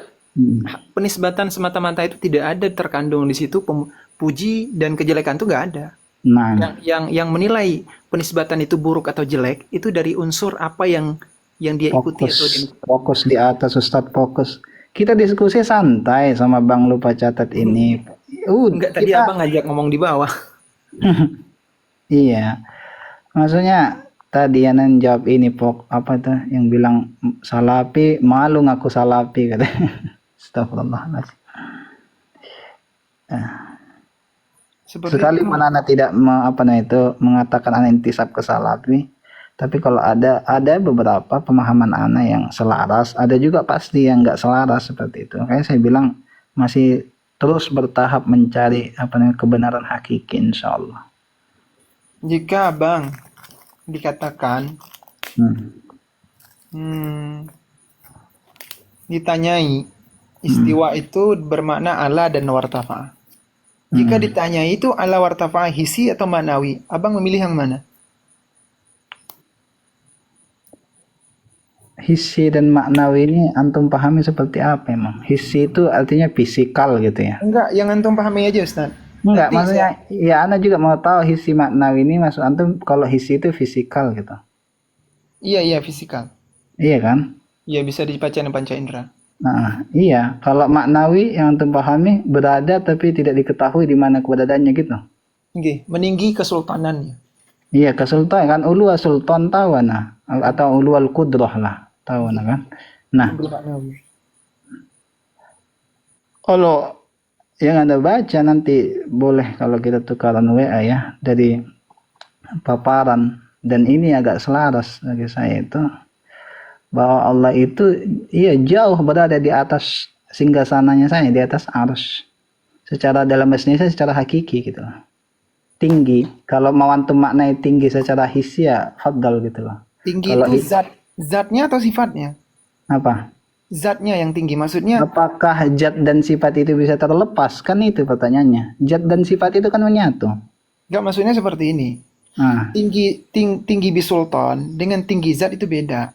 Speaker 1: penisbatan semata-mata itu tidak ada terkandung di situ puji dan kejelekan itu nggak ada.
Speaker 2: nah
Speaker 1: Yang menilai penisbatan itu buruk atau jelek itu dari unsur apa yang dia ikuti atau dia
Speaker 2: fokus di atas Ustadz, fokus. Kita diskusi santai sama Bang, lupa catat ini.
Speaker 1: enggak, tadi
Speaker 2: Kita
Speaker 1: abang ngajak ngomong di bawah.
Speaker 2: iya. Maksudnya tadi yang jawab ini apa tuh yang bilang salapi, malu ngaku salapi katanya. Astagfirullahaladzim.
Speaker 1: Seperti
Speaker 2: Sekalipun anak tidak mengatakan anak intisab ke salafi, tapi kalau ada beberapa pemahaman anak yang selaras, ada juga pasti yang nggak selaras seperti itu. Kayak saya bilang masih terus bertahap mencari kebenaran hakiki, insya Allah.
Speaker 1: jika abang dikatakan ditanyai istiwa itu bermakna ala dan wartafa. Jika ditanyai itu ala wartafa hisi atau manawi, abang memilih yang mana?
Speaker 2: Hisi dan maknawi ini antum pahami seperti apa emang? Hisi itu artinya fisikal gitu ya?
Speaker 1: Enggak, yang antum pahami aja Ustaz.
Speaker 2: Enggak,
Speaker 1: Nanti
Speaker 2: maksudnya ya ana juga mau tahu hisi maknawi ini maksud antum kalau hisi itu fisikal gitu.
Speaker 1: Iya, fisikal.
Speaker 2: Iya kan?
Speaker 1: Iya, bisa dibaca dengan panca indera.
Speaker 2: Nah, iya. Kalau maknawi yang antum pahami berada tapi tidak diketahui di mana keberadaannya gitu.
Speaker 1: Oke, meninggi kesultanannya.
Speaker 2: Iya, kesultanan kan ulu sultan tahu nah, atau ulu al qudrah lah tahu nah kan. Nah, kalau yang Anda baca nanti boleh kalau kita tukaran WA ya dari paparan, dan ini agak selaras bagi saya itu bahwa Allah itu jauh berada di atas singgasananya saya, di atas arsy. Secara dalam bahasa Indonesia secara hakiki gitu loh. Tinggi. Kalau mau antum maknai tinggi secara hisi ya fadal gitu loh.
Speaker 1: Tinggi
Speaker 2: Kalau
Speaker 1: itu zatnya atau sifatnya?
Speaker 2: apa?
Speaker 1: Zatnya yang tinggi, maksudnya
Speaker 2: Apakah zat dan sifat itu bisa terlepas? Kan itu pertanyaannya. Zat dan sifat itu kan menyatu.
Speaker 1: enggak, maksudnya seperti ini.
Speaker 2: Nah,
Speaker 1: Tinggi bisultan dengan tinggi zat itu beda.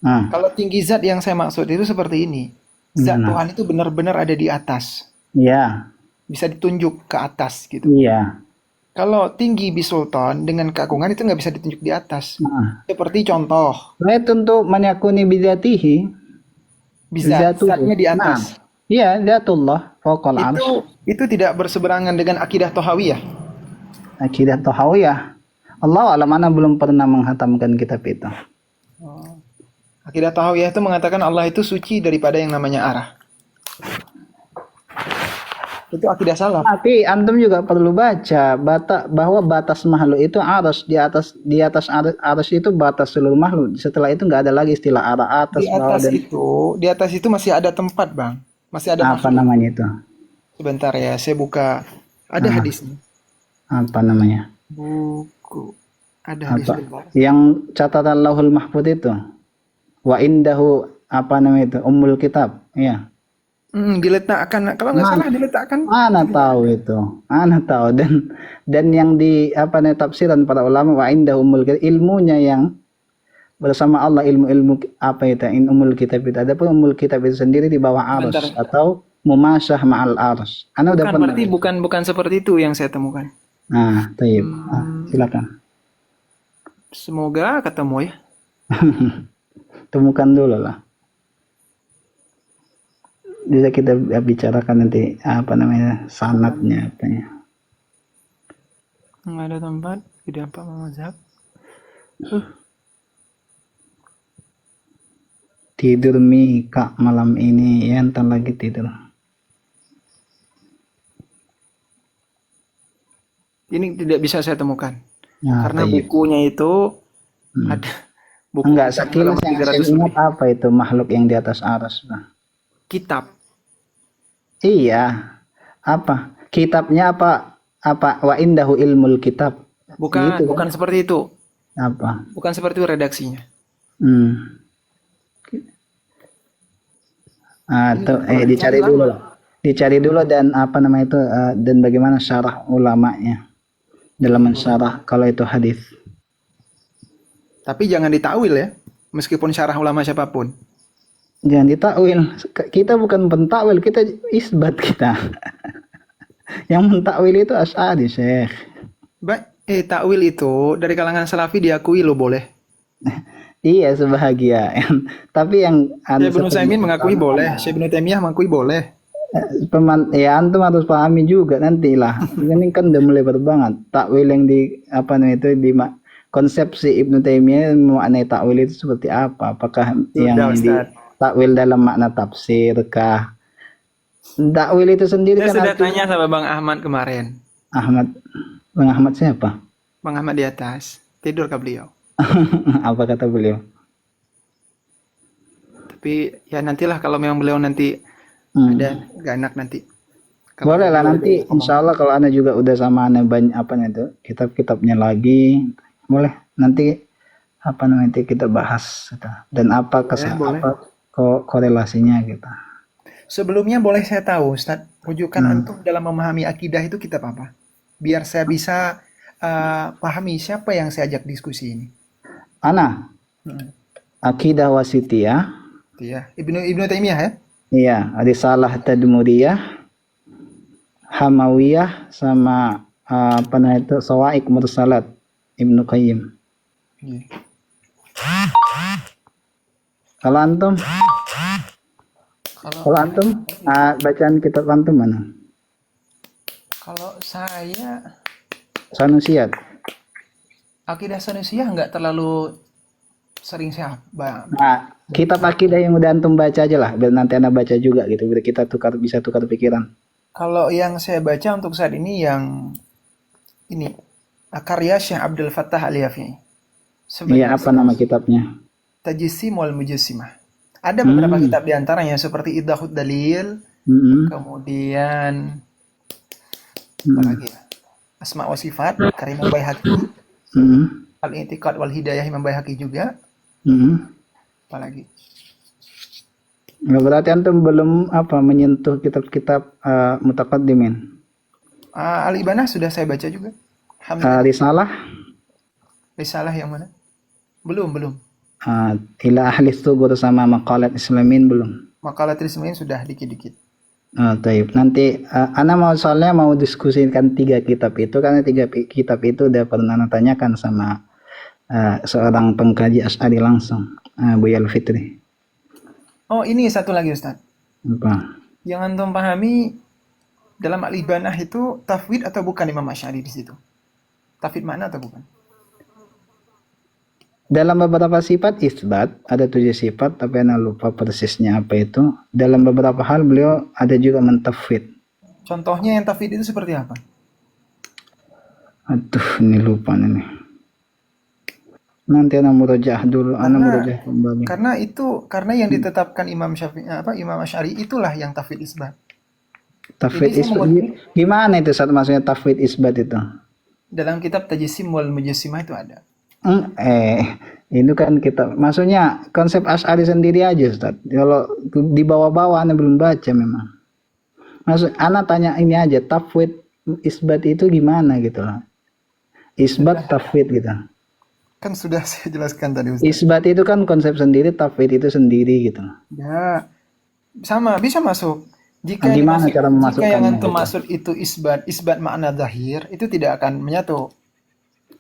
Speaker 2: nah,
Speaker 1: Kalau tinggi zat yang saya maksud itu seperti ini. Zat Tuhan itu benar-benar ada di atas.
Speaker 2: ya,
Speaker 1: Bisa ditunjuk ke atas gitu.
Speaker 2: iya.
Speaker 1: Kalau tinggi bisultan dengan keagungan itu nggak bisa ditunjuk di atas.
Speaker 2: Nah,
Speaker 1: Seperti contoh,
Speaker 2: itu untuk menyakuni bidatihi.
Speaker 1: bisa zatnya di atas.
Speaker 2: Iya, zatullah fawqal arsy.
Speaker 1: Itu tidak berseberangan dengan akidah Tohawiyah.
Speaker 2: Akidah Tahawiyah. Allah alam, ana belum pernah menghatamkan kitab itu.
Speaker 1: Akidah Tahawiyah itu mengatakan Allah itu suci daripada yang namanya arah. Itu akidah salaf.
Speaker 2: Tapi antum juga perlu baca bahwa batas makhluk itu aras, di atas aras itu batas seluruh makhluk. Setelah itu nggak ada lagi istilah arah atas, bawah dan
Speaker 1: Di atas itu masih ada tempat, Bang. Masih ada
Speaker 2: apa
Speaker 1: makhluk.
Speaker 2: namanya itu?
Speaker 1: Sebentar ya, saya buka. Ada hadisnya.
Speaker 2: Apa namanya?
Speaker 1: Buku. Ada hadis sebentar.
Speaker 2: Yang catatan Lauhul Mahfuz itu. Wa indahu apa namanya itu? Ummul Kitab. Iya.
Speaker 1: Diletakkan, kalau nggak salah diletakkan.
Speaker 2: Ana tahu itu. Ana tahu, dan yang di tafsiran para ulama wa indahu ummul kitab, ilmunya yang bersama Allah, ilmu apa itu? Ummul Kitab itu. Adapun ummul kitab itu sendiri di bawah arsy atau mumasyah ma'al arsy. Ana udah pernah.
Speaker 1: Berarti bukan seperti itu yang saya temukan.
Speaker 2: Nah, tayyib. Silakan.
Speaker 1: Semoga ketemu ya.
Speaker 2: Temukan dulu lah. Bisa kita bicarakan nanti sanadnya apanya.
Speaker 1: Nggak ada tempat, tidak apa mazhab.
Speaker 2: Tidur Kak malam ini ya, entar lagi tidur.
Speaker 1: Ini tidak bisa saya temukan.
Speaker 2: Nah,
Speaker 1: Karena
Speaker 2: tayyib.
Speaker 1: bukunya itu ada buku
Speaker 2: Enggak,
Speaker 1: Islam
Speaker 2: sekilas
Speaker 1: halaman
Speaker 2: yang saya
Speaker 1: 300
Speaker 2: ingat
Speaker 1: lebih.
Speaker 2: apa itu makhluk yang di atas aras, Bang?
Speaker 1: Kitab.
Speaker 2: Iya, apa? Kitabnya apa? Apa wa indahu ilmul kitab?
Speaker 1: Bukan,
Speaker 2: Gitu kan?
Speaker 1: bukan seperti itu.
Speaker 2: Apa?
Speaker 1: Bukan seperti itu redaksinya.
Speaker 2: Hmm. Atau
Speaker 1: Boleh
Speaker 2: dicari
Speaker 1: cari
Speaker 2: dulu
Speaker 1: lama.
Speaker 2: lah. Dicari dulu dan apa namanya itu dan bagaimana syarah ulamanya dalam mensyarah kalau itu hadis.
Speaker 1: Tapi jangan ditakwil ya. Meskipun syarah ulama siapapun.
Speaker 2: Jangan ditakwil. Kita bukan pentakwil, kita isbat kita. Yang mentakwil itu Asy'ari, Syekh.
Speaker 1: Takwil itu dari kalangan salafi diakui loh boleh.
Speaker 2: Iya, sebahagian. Tapi yang
Speaker 1: Syekh Ibnu Utsaimin mengakui boleh. Syekh Ibnu Taimiyah mengakui boleh.
Speaker 2: ya antum harus pahami juga nantilah. Ini kan udah melebar banget. Takwil yang di apa namanya itu di konsepsi Ibnu Taimiyah memaknai takwil itu seperti apa? Apakah yang
Speaker 1: Sudah,
Speaker 2: di
Speaker 1: Ustaz.
Speaker 2: takwil dalam makna tafsir kah? Takwil itu sendiri
Speaker 1: Saya
Speaker 2: kan
Speaker 1: sudah
Speaker 2: arti
Speaker 1: tanya sama Bang Ahmad kemarin.
Speaker 2: Ahmad. Bang Ahmad siapa?
Speaker 1: Bang Ahmad di atas. Tidur ke beliau.
Speaker 2: Apa kata beliau?
Speaker 1: Tapi ya nantilah kalau memang beliau nanti ada gak enak nanti. Kalau
Speaker 2: Boleh lah
Speaker 1: beliau
Speaker 2: nanti
Speaker 1: ada ngomong.
Speaker 2: insya Allah kalau anda juga udah sama anda banyak apa itu kitab-kitabnya lagi, boleh nanti apa namanya kita bahas gitu. Dan apa
Speaker 1: Boleh.
Speaker 2: apa korelasinya gitu.
Speaker 1: Sebelumnya boleh saya tahu, Ustaz, rujukan antum dalam memahami akidah itu kitab apa? Biar saya bisa pahami siapa yang saya ajak diskusi ini.
Speaker 2: Ana Akidah Wasitiyah,
Speaker 1: Iya, Ibnu Taimiyah ya?
Speaker 2: iya, Risalah Tadmuriyah, Hamawiyah sama apa namanya itu Shawa'iq Mursalat Ibnu Qayyim.
Speaker 1: Iya.
Speaker 2: Kalau antum, bacaan kitab antum mana?
Speaker 1: Kalau saya
Speaker 2: Sanusiyat.
Speaker 1: akidah Sanusiyah nggak terlalu sering saya
Speaker 2: Nah, kitab akidah yang udah antum baca aja lah, biar nanti anda baca juga gitu, biar kita bisa tukar pikiran.
Speaker 1: Kalau yang saya baca untuk saat ini yang ini karya Syekh Abdul Fattah Al-Yafi'i.
Speaker 2: Iya, apa nama kitabnya?
Speaker 1: Tajsim wal Mujassimah. Ada beberapa kitab diantaranya seperti Idahud Dalil, kemudian apa lagi ya? Asma wa Sifat karya Imam Baihaqi, Al-I'tiqad wal Hidayah Imam Baihaqi juga. Apalagi?
Speaker 2: Nggak, berarti antum belum apa menyentuh kitab-kitab mutaqaddimin.
Speaker 1: Al-Ibanah sudah saya baca juga. Alhamdulillah.
Speaker 2: Risalah
Speaker 1: Risalah yang mana? Belum.
Speaker 2: ila ahli thugur sama maqalat islamin belum.
Speaker 1: Makalah Trismin sudah dikit-dikit.
Speaker 2: Taib. Nanti ana soalnya mau diskusikan 3 kitab itu karena 3 kitab itu udah pernah tanyakan sama seorang pengkaji Asy'ari langsung, Buya Al-Fitri.
Speaker 1: Oh, ini satu lagi Ustaz.
Speaker 2: Apa?
Speaker 1: Yang antum pahami dalam Al-Ibanah itu tafwid atau bukan Imam Asy'ari di situ? Tafwid mana atau bukan?
Speaker 2: Dalam beberapa sifat isbat, ada 7 sifat, tapi ana lupa persisnya apa itu. Dalam beberapa hal beliau ada juga mentafwid.
Speaker 1: Contohnya yang tafwid itu seperti apa?
Speaker 2: Aduh, ini lupa nih. Nanti ana murojaah dulu, ana murojaah kembali.
Speaker 1: Karena yang ditetapkan Imam Imam Asy'ari itulah yang tafwid isbat.
Speaker 2: Tafwid
Speaker 1: Jadi saya
Speaker 2: isbat. Gimana itu saat maksudnya tafwid isbat itu?
Speaker 1: Dalam kitab Tajsim wal Mujassimah itu ada.
Speaker 2: Itu kan kita maksudnya konsep Asy'ari sendiri aja Ustaz. Kalau di bawah-bawah ana belum baca memang. Maksud ana tanya ini aja, tafwid isbat itu gimana gitu loh. Isbat tafwid gitu.
Speaker 1: Kan sudah saya jelaskan tadi Ustaz.
Speaker 2: Isbat itu kan konsep sendiri, tafwid itu sendiri gitu.
Speaker 1: Ya. Sama, bisa masuk. Jika
Speaker 2: Gimana cara
Speaker 1: jika
Speaker 2: memasukkannya
Speaker 1: yang antum
Speaker 2: gitu?
Speaker 1: maksud itu isbat makna zahir, itu tidak akan menyatu.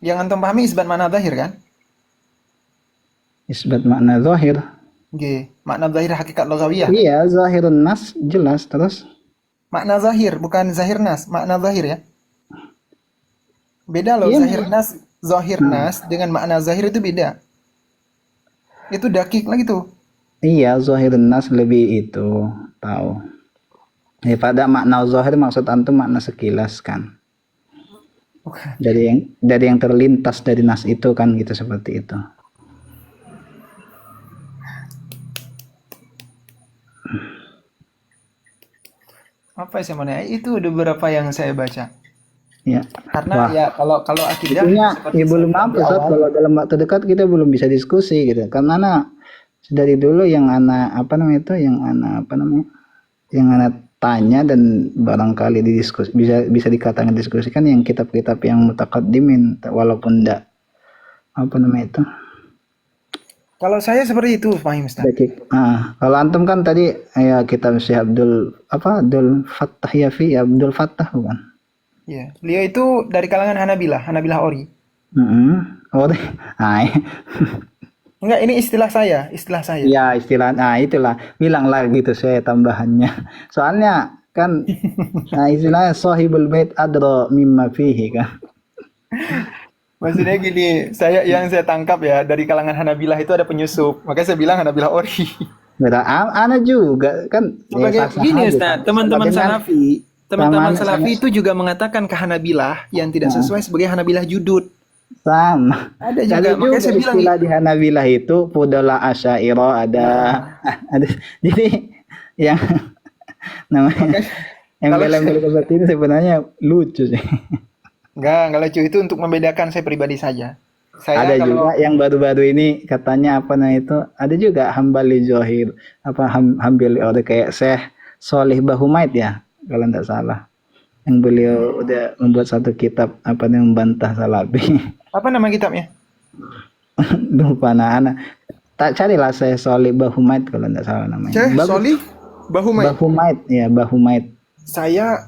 Speaker 1: Yang antum pahami isbat makna zahir kan?
Speaker 2: Isbat makna zahir.
Speaker 1: Makna zahir hakikat lugawiyah.
Speaker 2: Iya, zahirun nas jelas terus.
Speaker 1: Makna zahir bukan zahir nas, makna zahir ya. Beda loh,
Speaker 2: Iya,
Speaker 1: zahir nas dengan makna zahir itu beda. Itu dakik lagi tuh.
Speaker 2: Iya, zahirun nas lebih itu tahu. Pada makna zahir maksud antum makna sekilas kan.
Speaker 1: Bukan.
Speaker 2: Dari yang terlintas dari nas itu kan gitu, seperti itu.
Speaker 1: Apa sih mana? Itu ada beberapa yang saya baca.
Speaker 2: Ya.
Speaker 1: Karena
Speaker 2: Wah,
Speaker 1: ya kalau akidah
Speaker 2: itunya
Speaker 1: seperti
Speaker 2: ya
Speaker 1: saya
Speaker 2: belum
Speaker 1: bilang
Speaker 2: mampu
Speaker 1: di
Speaker 2: Ustaz,
Speaker 1: awal.
Speaker 2: kalau dalam waktu dekat kita belum bisa diskusi gitu. Karena dari dulu yang anak apa namanya itu, yang anak apa namanya, yang anak tanya dan barangkali didiskus bisa dikatakan diskusikan yang kitab-kitab yang mutakaddimin, walaupun enggak apa namanya itu.
Speaker 1: Kalau saya seperti itu, Fahim Ustaz.
Speaker 2: Kalau antum kan tadi ya kitab Syekh Abdul Fattah Yafi, Abdul Fattah bukan?
Speaker 1: Ya, beliau itu dari kalangan Hanabilah, Hanabilah Ori.
Speaker 2: Oh, iya.
Speaker 1: Enggak, ini istilah saya, istilah saya.
Speaker 2: Ya istilah, itulah bilanglah gitu saya tambahannya. Soalnya kan istilahnya sahibul bait adra mimma fihi kan.
Speaker 1: Maksudnya gini, yang saya tangkap ya dari kalangan Hanabilah itu ada penyusup, makanya saya bilang Hanabilah Ori.
Speaker 2: Beda, ana juga kan.
Speaker 1: Sebagai
Speaker 2: sah-sah
Speaker 1: gini
Speaker 2: aja
Speaker 1: Ustaz,
Speaker 2: kan.
Speaker 1: teman-teman
Speaker 2: Dengan
Speaker 1: Salafi, teman-teman
Speaker 2: sama
Speaker 1: Salafi itu juga mengatakan ke Hanabilah yang tidak sesuai sebagai Hanabilah judud.
Speaker 2: sama.
Speaker 1: Ada
Speaker 2: Ada
Speaker 1: juga, makanya
Speaker 2: juga
Speaker 1: saya bilang
Speaker 2: istilah di Hanabilah itu Fudalah Asy'ariyah ada. Jadi yang namanya
Speaker 1: makanya
Speaker 2: yang
Speaker 1: kalau
Speaker 2: bela-bela seperti ini sebenarnya lucu sih.
Speaker 1: enggak lucu itu untuk membedakan saya pribadi saja. Saya
Speaker 2: Ada
Speaker 1: kalau
Speaker 2: juga yang baru-baru ini katanya apa nah itu, ada juga Hambali Zohir, Hambali orang kayak Syekh Sholih Bahumaid ya kalau tidak salah, yang beliau udah membuat satu kitab apa nih membantah Salafi.
Speaker 1: apa nama kitabnya?
Speaker 2: Lupa anak tak, carilah Syekh Sholih Bahumaid kalau tidak salah namanya.
Speaker 1: Syekh Sholih Bahumaid.
Speaker 2: Bahumaid ya, Bahumaid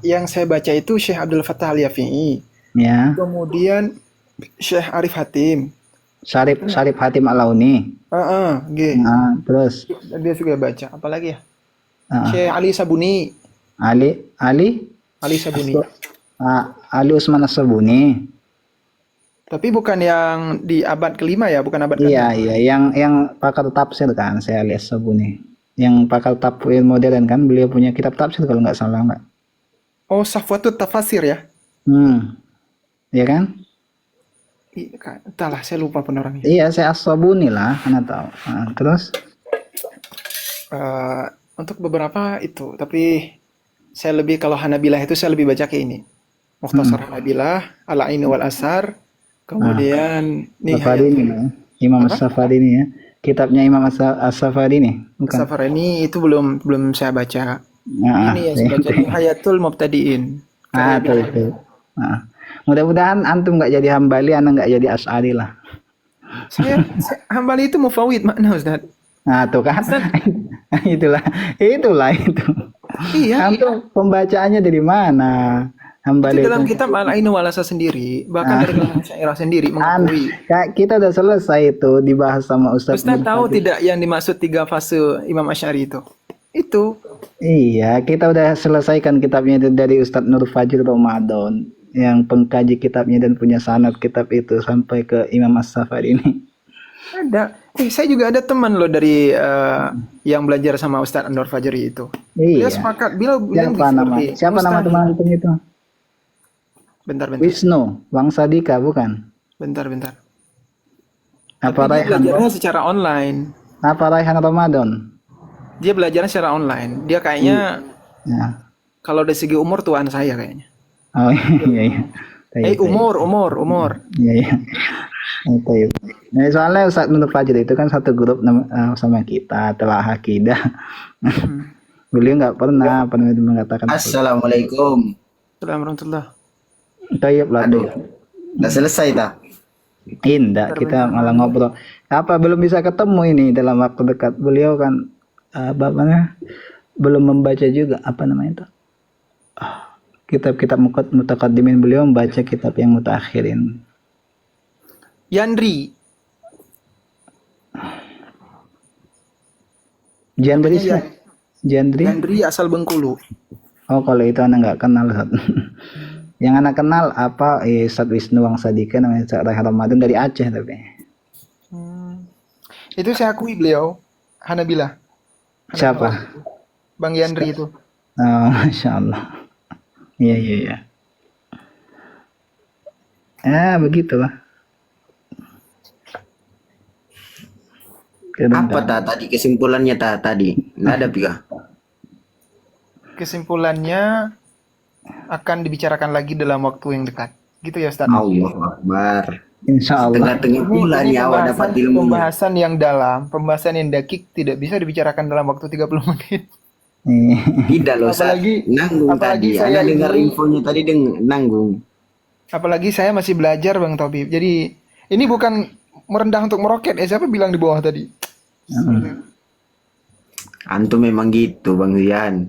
Speaker 1: Yang saya baca itu Syekh Abdul Fattah Al-Yafi'i.
Speaker 2: ya.
Speaker 1: Kemudian Syekh Arif Hatim.
Speaker 2: Syarif Hatim Alauni.
Speaker 1: G.
Speaker 2: Terus
Speaker 1: Dia juga baca. Apalagi ya?
Speaker 2: ah,
Speaker 1: Syekh Ali Sabuni. Ali Sabuni.
Speaker 2: Ali Usman As-Sabuni.
Speaker 1: Tapi bukan yang di abad kelima ya, bukan abad ke-6.
Speaker 2: Iya, yang pakar tafsir kan, saya lihat Sabuni. Yang pakar tafsir modern kan, beliau punya kitab tafsir kalau nggak salah nggak.
Speaker 1: Oh, Safwatut Tafasir ya?
Speaker 2: Iya kan?
Speaker 1: Entahlah, saya lupa pun orangnya.
Speaker 2: Iya, saya As-Sabuni lah, anda tahu. Terus?
Speaker 1: Untuk beberapa itu, tapi saya lebih kalau Hanabilah itu saya lebih baca ke ini. Mukhtasar Hanabilah, Al-Ain wal Asar, kemudian nih
Speaker 2: Safarini ya. Imam As-Safarini ya. Kitabnya Imam As-Safarini, bukan?
Speaker 1: Safarani itu belum saya baca.
Speaker 2: Nah,
Speaker 1: Ini yang saya baca ini Hayatul Mubtadiin.
Speaker 2: itu. Mudah-mudahan antum nggak jadi Hambali, anak nggak jadi Asy'ari lah.
Speaker 1: Saya Hambali itu mufawid makna Ustaz.
Speaker 2: Nah, tuh kan. itulah itu.
Speaker 1: Iya.
Speaker 2: Antum pembacaannya dari mana? Hambali
Speaker 1: Itu dalam kitab Al-Ain wal Asar sendiri, bahkan dari kalangan Syairah sendiri mengakui.
Speaker 2: Kita udah selesai itu dibahas sama Ustaz.
Speaker 1: Ustaz tahu tidak yang dimaksud 3 fase Imam Asy'ari itu? Itu.
Speaker 2: Iya, kita udah selesaikan kitabnya itu dari Ustaz Nur Fajr Ramadan yang pengkaji kitabnya dan punya sanad kitab itu sampai ke Imam As-Safari ini.
Speaker 1: Ada. Saya juga ada teman loh dari yang belajar sama Ustaz Nur Fajri itu. Dia
Speaker 2: Iya.
Speaker 1: sepakat. Bilang
Speaker 2: Siapa nama teman antum itu?
Speaker 1: Bentar.
Speaker 2: Wisnu, Wangsadika bukan?
Speaker 1: Bentar.
Speaker 2: Apa
Speaker 1: Tapi dia
Speaker 2: Raihan?
Speaker 1: belajarnya secara online.
Speaker 2: Apa Raihan Ramadan?
Speaker 1: Dia belajarnya secara online. Dia kayaknya
Speaker 2: Ya.
Speaker 1: kalau dari segi umur tuan saya kayaknya.
Speaker 2: Oh iya.
Speaker 1: Umur.
Speaker 2: Iya. Itu. Nah, soalnya Ustaz Nur Fajr itu kan satu grup sama kita telah akidah. Beliau nggak pernah mengatakan
Speaker 3: Assalamualaikum.
Speaker 1: Assalamualaikum.
Speaker 2: Tayyib lah.
Speaker 3: Aduh, udah selesai tak?
Speaker 2: Indah, kita malah ngobrol. Apa belum bisa ketemu ini dalam waktu dekat? Beliau kan bapaknya belum membaca juga apa namanya itu? Kitab-kitab mutakaddimin, beliau membaca kitab yang mutakhirin.
Speaker 1: Yandri. Yandri asal Bengkulu.
Speaker 2: Oh, kalau itu anak nggak kenal. Yang anak kenal apa? Ustaz Wisnu Wangsadika, namanya Ustaz Ramadan dari Aceh tapi.
Speaker 1: Itu saya akui beliau Hanabilah.
Speaker 2: Siapa?
Speaker 1: Bang Yandri itu.
Speaker 2: Oh, Masya Allah. Iya. Begitulah.
Speaker 3: Apa tadi kesimpulannya tadi? Nggak ada pika.
Speaker 1: Kesimpulannya akan dibicarakan lagi dalam waktu yang dekat. Gitu ya Ustaz.
Speaker 3: Allah Akbar.
Speaker 2: Insya Allah.
Speaker 3: Tengah-tengah bulan
Speaker 1: Ini
Speaker 3: ya awak dapat ilmunya.
Speaker 1: pembahasan yang dalam, pembahasan yang dakik tidak bisa dibicarakan dalam waktu 30 menit.
Speaker 3: Tidak loh, Sat.
Speaker 1: Apalagi-
Speaker 3: Nanggung
Speaker 1: apalagi
Speaker 3: tadi.
Speaker 1: saya
Speaker 3: Anda dengar
Speaker 1: ini-
Speaker 3: infonya tadi nanggung.
Speaker 1: Apalagi saya masih belajar Bang Tobib. Jadi ini bukan merendah untuk meroket. Siapa bilang di bawah tadi?
Speaker 3: Antum memang gitu, Bang Zian.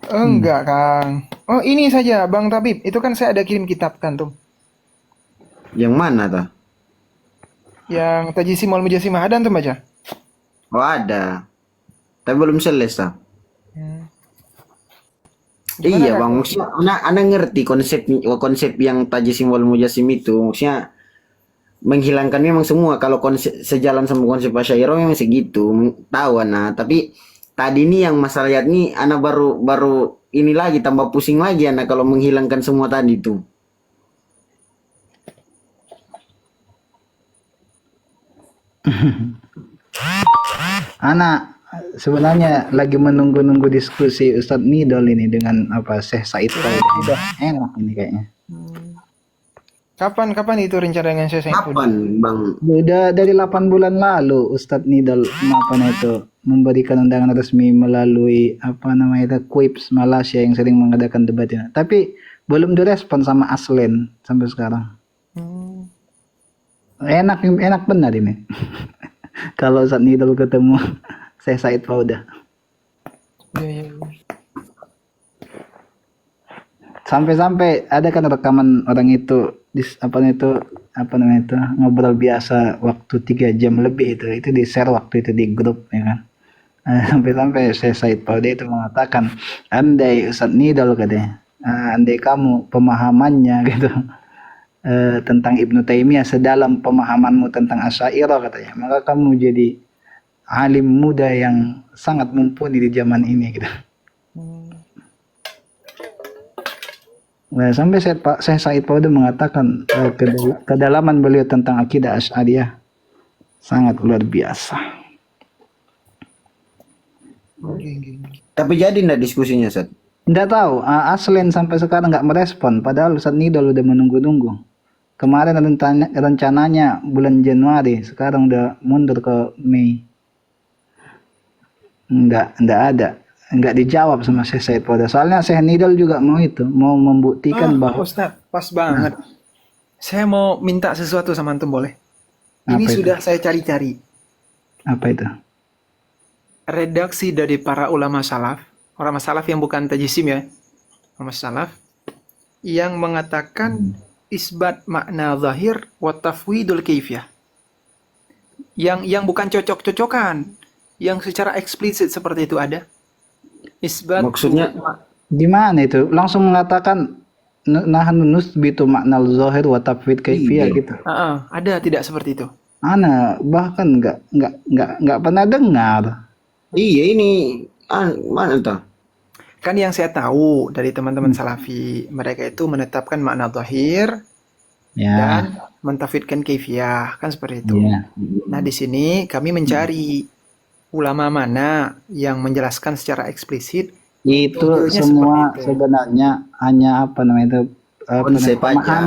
Speaker 1: Enggak, Kang. Oh, ini saja Bang Tabib. Itu kan saya ada kirim kitab kan tuh.
Speaker 3: Yang mana tuh?
Speaker 1: Yang Tajisim wal Mujassimah ada antum baca?
Speaker 3: Oh ada. Tapi belum selesai.
Speaker 1: Gimana,
Speaker 3: Iya
Speaker 1: Kang?
Speaker 3: bang, maksudnya anak ngerti konsep yang tajisim wal mujasim itu, maksudnya menghilangkan memang semua. Kalau konsep sejalan sama konsep Asy'ariyah memang segitu, tahu anak. Tapi tadi ini yang masalah ini anak baru ini lagi tambah pusing lagi anak kalau menghilangkan semua tadi itu.
Speaker 2: Anak sebenarnya lagi menunggu-nunggu diskusi Ustadz Nidol ini dengan Syekh Said Faud. Udah enak ini kayaknya.
Speaker 1: Kapan itu rencana dengan saya Saiful?
Speaker 3: Kapan bang?
Speaker 2: Udah dari 8 bulan lalu Ustadz Nidol memberikan undangan resmi melalui Quips Malaysia yang sering mengadakan debat ini. Tapi belum direspon sama Aslen sampai sekarang. Enak benar ini. Kalau Ustadz Nidol ketemu Syekh Said Fauda.
Speaker 1: Iya.
Speaker 2: Sampai-sampai ada kan rekaman orang itu ngobrol biasa waktu 3 jam lebih itu di share waktu itu di grup ya kan. Sampai-sampai Syekh Said Fauda itu mengatakan, andai Ustadz Nidol katanya, andai kamu pemahamannya gitu tentang Ibnu Taimiyah sedalam pemahamanmu tentang Asy'ariyah katanya, maka kamu jadi alim muda yang sangat mumpuni di zaman ini gitu. Nah, sampai Syekh Said Fauda mengatakan kedalaman beliau tentang akidah Asy'ariyah sangat luar biasa.
Speaker 3: Tapi jadi enggak diskusinya, Sat?
Speaker 2: Nggak tahu, Aslen sampai sekarang nggak merespon, padahal Ustadz Nidol udah menunggu-nunggu. Kemarin rencananya bulan Januari, sekarang udah mundur ke Mei. Nggak ada. Nggak dijawab sama Syekh Said Fauda. Soalnya Syekh Nidol juga mau membuktikan bahwa
Speaker 1: Ustaz, pas banget. Saya mau minta sesuatu sama antum boleh? Ini
Speaker 2: Apa itu?
Speaker 1: sudah saya cari-cari.
Speaker 2: Apa itu?
Speaker 1: Redaksi dari para ulama salaf yang bukan tajisim ya. Ulama salaf yang mengatakan isbat makna zahir wa tafwidul kaifiyah. Yang bukan cocok-cocokan, yang secara eksplisit seperti itu ada. Isbat
Speaker 3: Maksudnya
Speaker 2: Di mana itu? Langsung mengatakan nahnu nusbitu maknal zahir wa tafwid kaifiyah
Speaker 3: Iya.
Speaker 2: gitu.
Speaker 1: ada tidak seperti itu?
Speaker 2: Ana bahkan nggak pernah dengar.
Speaker 3: iya ini mana tuh?
Speaker 1: Kan yang saya tahu dari teman-teman salafi, mereka itu menetapkan makna zahir
Speaker 2: Ya.
Speaker 1: dan mentafidkan kaifiyah, kan seperti itu.
Speaker 2: Iya.
Speaker 1: Nah, di sini kami mencari ulama mana yang menjelaskan secara eksplisit
Speaker 2: Itu
Speaker 1: Metodenya
Speaker 2: semua
Speaker 1: seperti itu.
Speaker 2: sebenarnya hanya
Speaker 3: Konsep aja.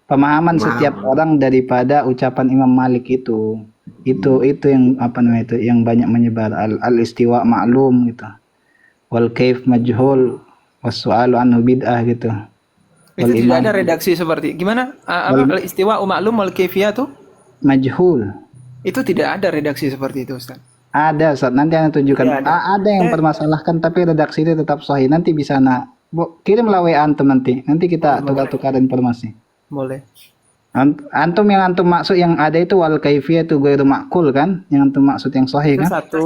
Speaker 2: pemahaman setiap orang daripada ucapan Imam Malik itu yang yang banyak menyebar al istiwa maklum gitu, wal kaif majhul, was su'alu anhu bid'ah gitu.
Speaker 1: itu
Speaker 2: Wal
Speaker 1: tidak
Speaker 2: iman
Speaker 1: ada redaksi seperti gimana? Al-istiwa ma'lum wal kaifiyah tuh
Speaker 2: majhul.
Speaker 1: itu tidak ada redaksi seperti itu, Ustaz.
Speaker 2: Ada Ustaz, nanti Anda tunjukkan.
Speaker 1: Ya, ada.
Speaker 2: Ada yang permasalahkan tapi redaksi itu tetap sahih. Nanti bisa kirimlah WA antum nanti kita tukar-tukar informasi.
Speaker 1: Boleh.
Speaker 2: Antum yang antum maksud yang ada itu wal kaifiyah itu ghairu ma'qul kan? Yang antum maksud yang sahih
Speaker 1: Itu
Speaker 2: kan?
Speaker 1: satu.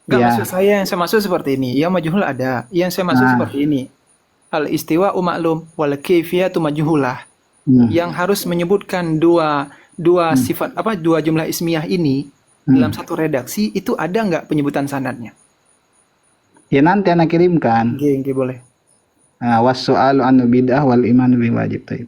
Speaker 1: Enggak,
Speaker 2: Ya.
Speaker 1: maksud saya yang saya maksud seperti ini. Yang majhul ada. Yang saya maksud seperti ini. Al-istiwa ma'lum wal kaifiyah majhulah. Yang harus menyebutkan dua sifat dua jumlah ismiyah ini dalam satu redaksi itu ada nggak penyebutan sanadnya?
Speaker 2: Ya nanti anak kirimkan.
Speaker 1: Oke, boleh.
Speaker 2: Was su'alu anu bid'ah wal iman bi wajib. Taib.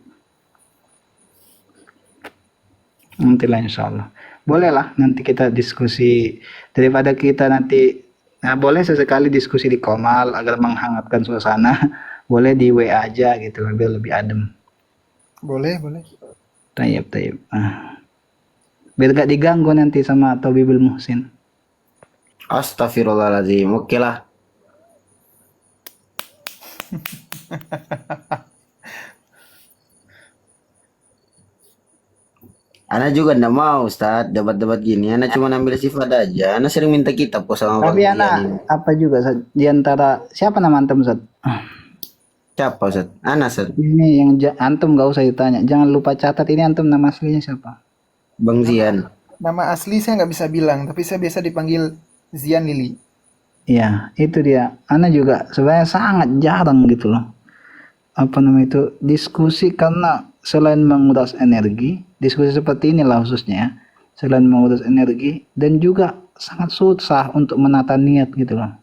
Speaker 2: Nanti lah insya Allah. Boleh lah nanti kita diskusi daripada kita nanti. Nah, boleh sesekali diskusi di Komal agar menghangatkan suasana. Boleh di WA aja gitu biar lebih adem.
Speaker 1: Boleh, boleh.
Speaker 2: Tayyip, tayyip. Biar gak diganggu nanti sama Tabibul Muhsin.
Speaker 3: Astagfirullahaladzim. Oke lah. Ana juga ndak mau Ustaz debat-debat gini. Ana cuma ambil sifat aja. Ana sering minta kitab kok sama Bang
Speaker 2: Tapi
Speaker 3: Zian
Speaker 2: anak
Speaker 3: ini.
Speaker 2: apa juga Ustaz, di antara siapa nama antum Ustaz?
Speaker 3: Siapa Ustaz? Ana Ustaz.
Speaker 2: Ini yang antum gak usah ditanya. Jangan lupa catat ini antum nama aslinya siapa?
Speaker 3: Bang Zian.
Speaker 1: Nama asli saya nggak bisa bilang, tapi saya biasa dipanggil Zian Lili.
Speaker 2: Iya, itu dia. Ana juga sebenarnya sangat jarang gitu loh. Apa namanya itu diskusi karena selain menguras energi, diskusi seperti inilah khususnya ya, selain menguras energi dan juga sangat susah untuk menata niat gitu loh.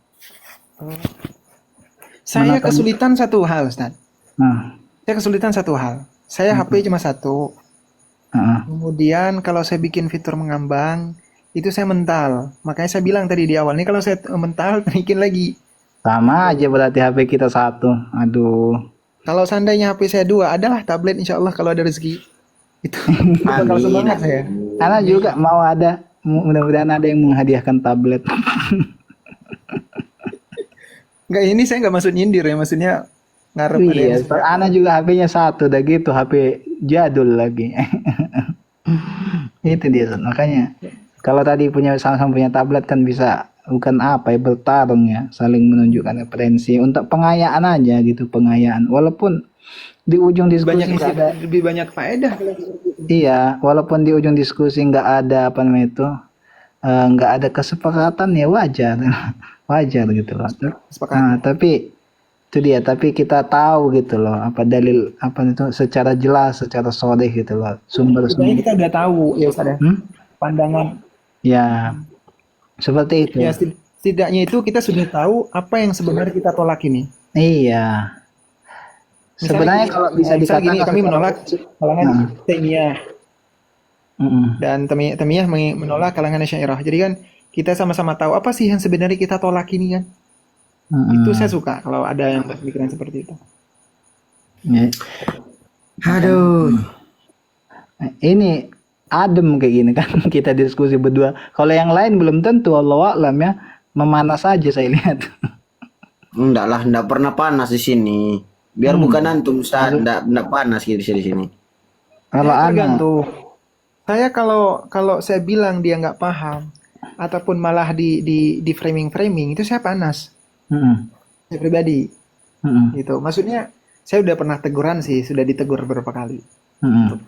Speaker 1: Saya
Speaker 2: Menata-
Speaker 1: kesulitan satu hal, Ustaz.
Speaker 2: Nah,
Speaker 1: Saya kesulitan satu hal. Saya HP cuma satu.
Speaker 2: heeh.
Speaker 1: Kemudian kalau saya bikin fitur mengambang, itu saya mental. Makanya saya bilang tadi di awal, nih kalau saya mental, bikin lagi.
Speaker 2: Sama aja berarti HP kita satu. Aduh.
Speaker 1: Kalau seandainya HP saya dua, adalah tablet insya Allah kalau ada rezeki. Itu bakal
Speaker 3: Amin.
Speaker 1: semangat saya.
Speaker 2: Ana juga mau ada, mudah-mudahan ada yang menghadiahkan tablet.
Speaker 1: Enggak, ini saya nggak maksud nyindir ya, maksudnya ngarep ada yang
Speaker 2: Iya, Ana juga HP-nya satu, udah gitu HP jadul lagi. Itu dia, Ustaz. Makanya kalau tadi punya sama-sama punya tablet kan bisa bukan apa ya bertarung ya, saling menunjukkan referensi untuk pengayaan aja gitu, pengayaan. Walaupun di ujung diskusi
Speaker 1: banyak
Speaker 2: nggak ada,
Speaker 1: lebih banyak faedah.
Speaker 2: iya, walaupun di ujung diskusi nggak ada apa namanya itu, nggak ada kesepakatan ya wajar, wajar gitu loh.
Speaker 1: Sepakat.
Speaker 2: Nah, tapi itu dia, tapi kita tahu gitu loh apa dalil apa itu secara jelas, secara sharih gitu loh
Speaker 1: Sebenarnya
Speaker 2: sumber-sumber.
Speaker 1: kita udah tahu ya Ustaz ya. Pandangan
Speaker 2: Ya, seperti itu.
Speaker 1: ya setidaknya itu kita sudah tahu apa yang sebenarnya kita tolak ini.
Speaker 2: Iya. Sebenarnya
Speaker 1: gini,
Speaker 2: kalau bisa
Speaker 1: misal gini,
Speaker 2: dikatakan
Speaker 1: kami menolak kalangan Taimiyah
Speaker 2: Mm-mm.
Speaker 1: dan Taimiyah menolak kalangan Asy'ariyah. Jadi kan kita sama-sama tahu apa sih yang sebenarnya kita tolak ini kan.
Speaker 2: Mm-mm.
Speaker 1: Itu saya suka kalau ada yang berpikiran seperti itu.
Speaker 2: Ya.
Speaker 3: Aduh.
Speaker 2: Ini adem kayak gini kan kita diskusi berdua. Kalau yang lain belum tentu, Allah a'lam ya. Memanas aja saya lihat.
Speaker 3: Enggak lah, enggak pernah panas di sini. Biar bukan antum Ustaz, enggak panas gitu di sini.
Speaker 2: Kalau
Speaker 1: Ya,
Speaker 2: anak,
Speaker 1: tergantung. Saya kalau saya bilang dia nggak paham ataupun malah di framing itu saya panas.
Speaker 2: Mm-mm.
Speaker 1: Saya pribadi
Speaker 2: Mm-mm.
Speaker 1: gitu. Maksudnya saya udah pernah teguran sih, sudah ditegur beberapa kali.
Speaker 2: Mm-mm.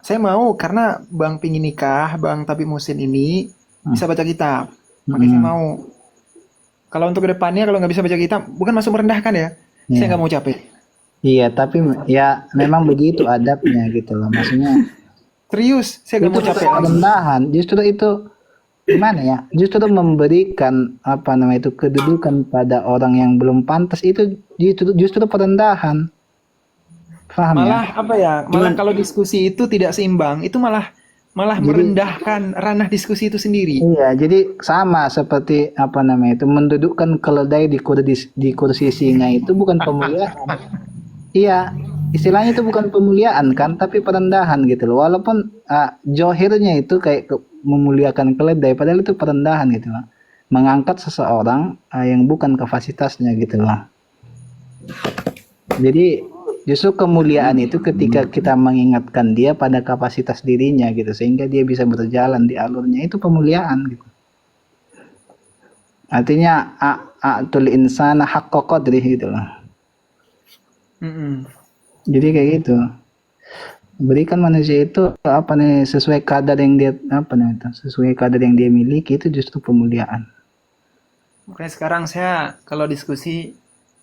Speaker 1: Saya mau karena Bang pingin nikah, Bang Tabib Muhsin ini bisa baca kitab. Makanya saya mau. Kalau untuk kedepannya kalau nggak bisa baca kitab, bukan masuk merendahkan ya. Saya nggak mau capek.
Speaker 2: Iya, tapi ya memang begitu adabnya gitu loh. Maksudnya
Speaker 1: Serius, saya nggak
Speaker 2: itu
Speaker 1: mau capek
Speaker 2: bukan
Speaker 1: lagi.
Speaker 2: rendahan, justru itu gimana ya? Justru memberikan apa namanya itu kedudukan pada orang yang belum pantas itu justru perendahan. Paham ya?
Speaker 1: Malah apa ya? Malah kalau diskusi itu tidak seimbang, itu malah merendahkan ranah diskusi itu sendiri.
Speaker 2: Iya, jadi sama seperti apa namanya itu mendudukkan keledai di kursi singa itu bukan pemuliaan. Iya, istilahnya itu bukan pemuliaan kan, tapi perendahan gitu loh. Walaupun johirnya itu kayak memuliakan keledai, padahal itu perendahan gitu loh. Mengangkat seseorang yang bukan kapasitasnya gitu loh. Jadi justru kemuliaan itu ketika kita mengingatkan dia pada kapasitas dirinya gitu, sehingga dia bisa berjalan di alurnya, itu pemuliaan gitu. Artinya a'tul insana haqqa qadrih gitu loh. Jadi kayak gitu. Berikan manusia itu apa nih sesuai kadar yang dia apa nih itu, sesuai kadar yang dia miliki, itu justru pemuliaan.
Speaker 1: Makanya sekarang saya kalau diskusi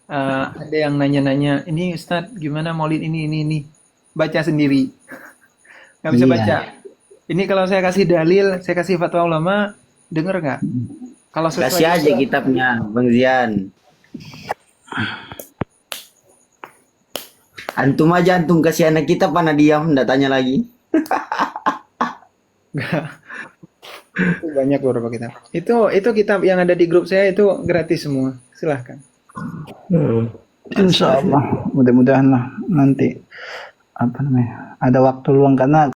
Speaker 1: ada yang nanya-nanya, ini Ustadz gimana maulid ini, baca sendiri, nggak bisa
Speaker 2: Iya.
Speaker 1: baca. Ini kalau saya kasih dalil, saya kasih fatwa ulama, denger nggak? Kalau
Speaker 3: Kasih
Speaker 1: sesuai
Speaker 3: aja kitabnya, Bang Zian. Antum aja antum kasih anak kita pana diam, enggak tanya lagi.
Speaker 1: Itu banyak beberapa kitab. Itu kitab yang ada di grup saya itu gratis semua. Silahkan.
Speaker 2: Insya Allah, mudah-mudahan lah nanti apa namanya ada waktu luang karena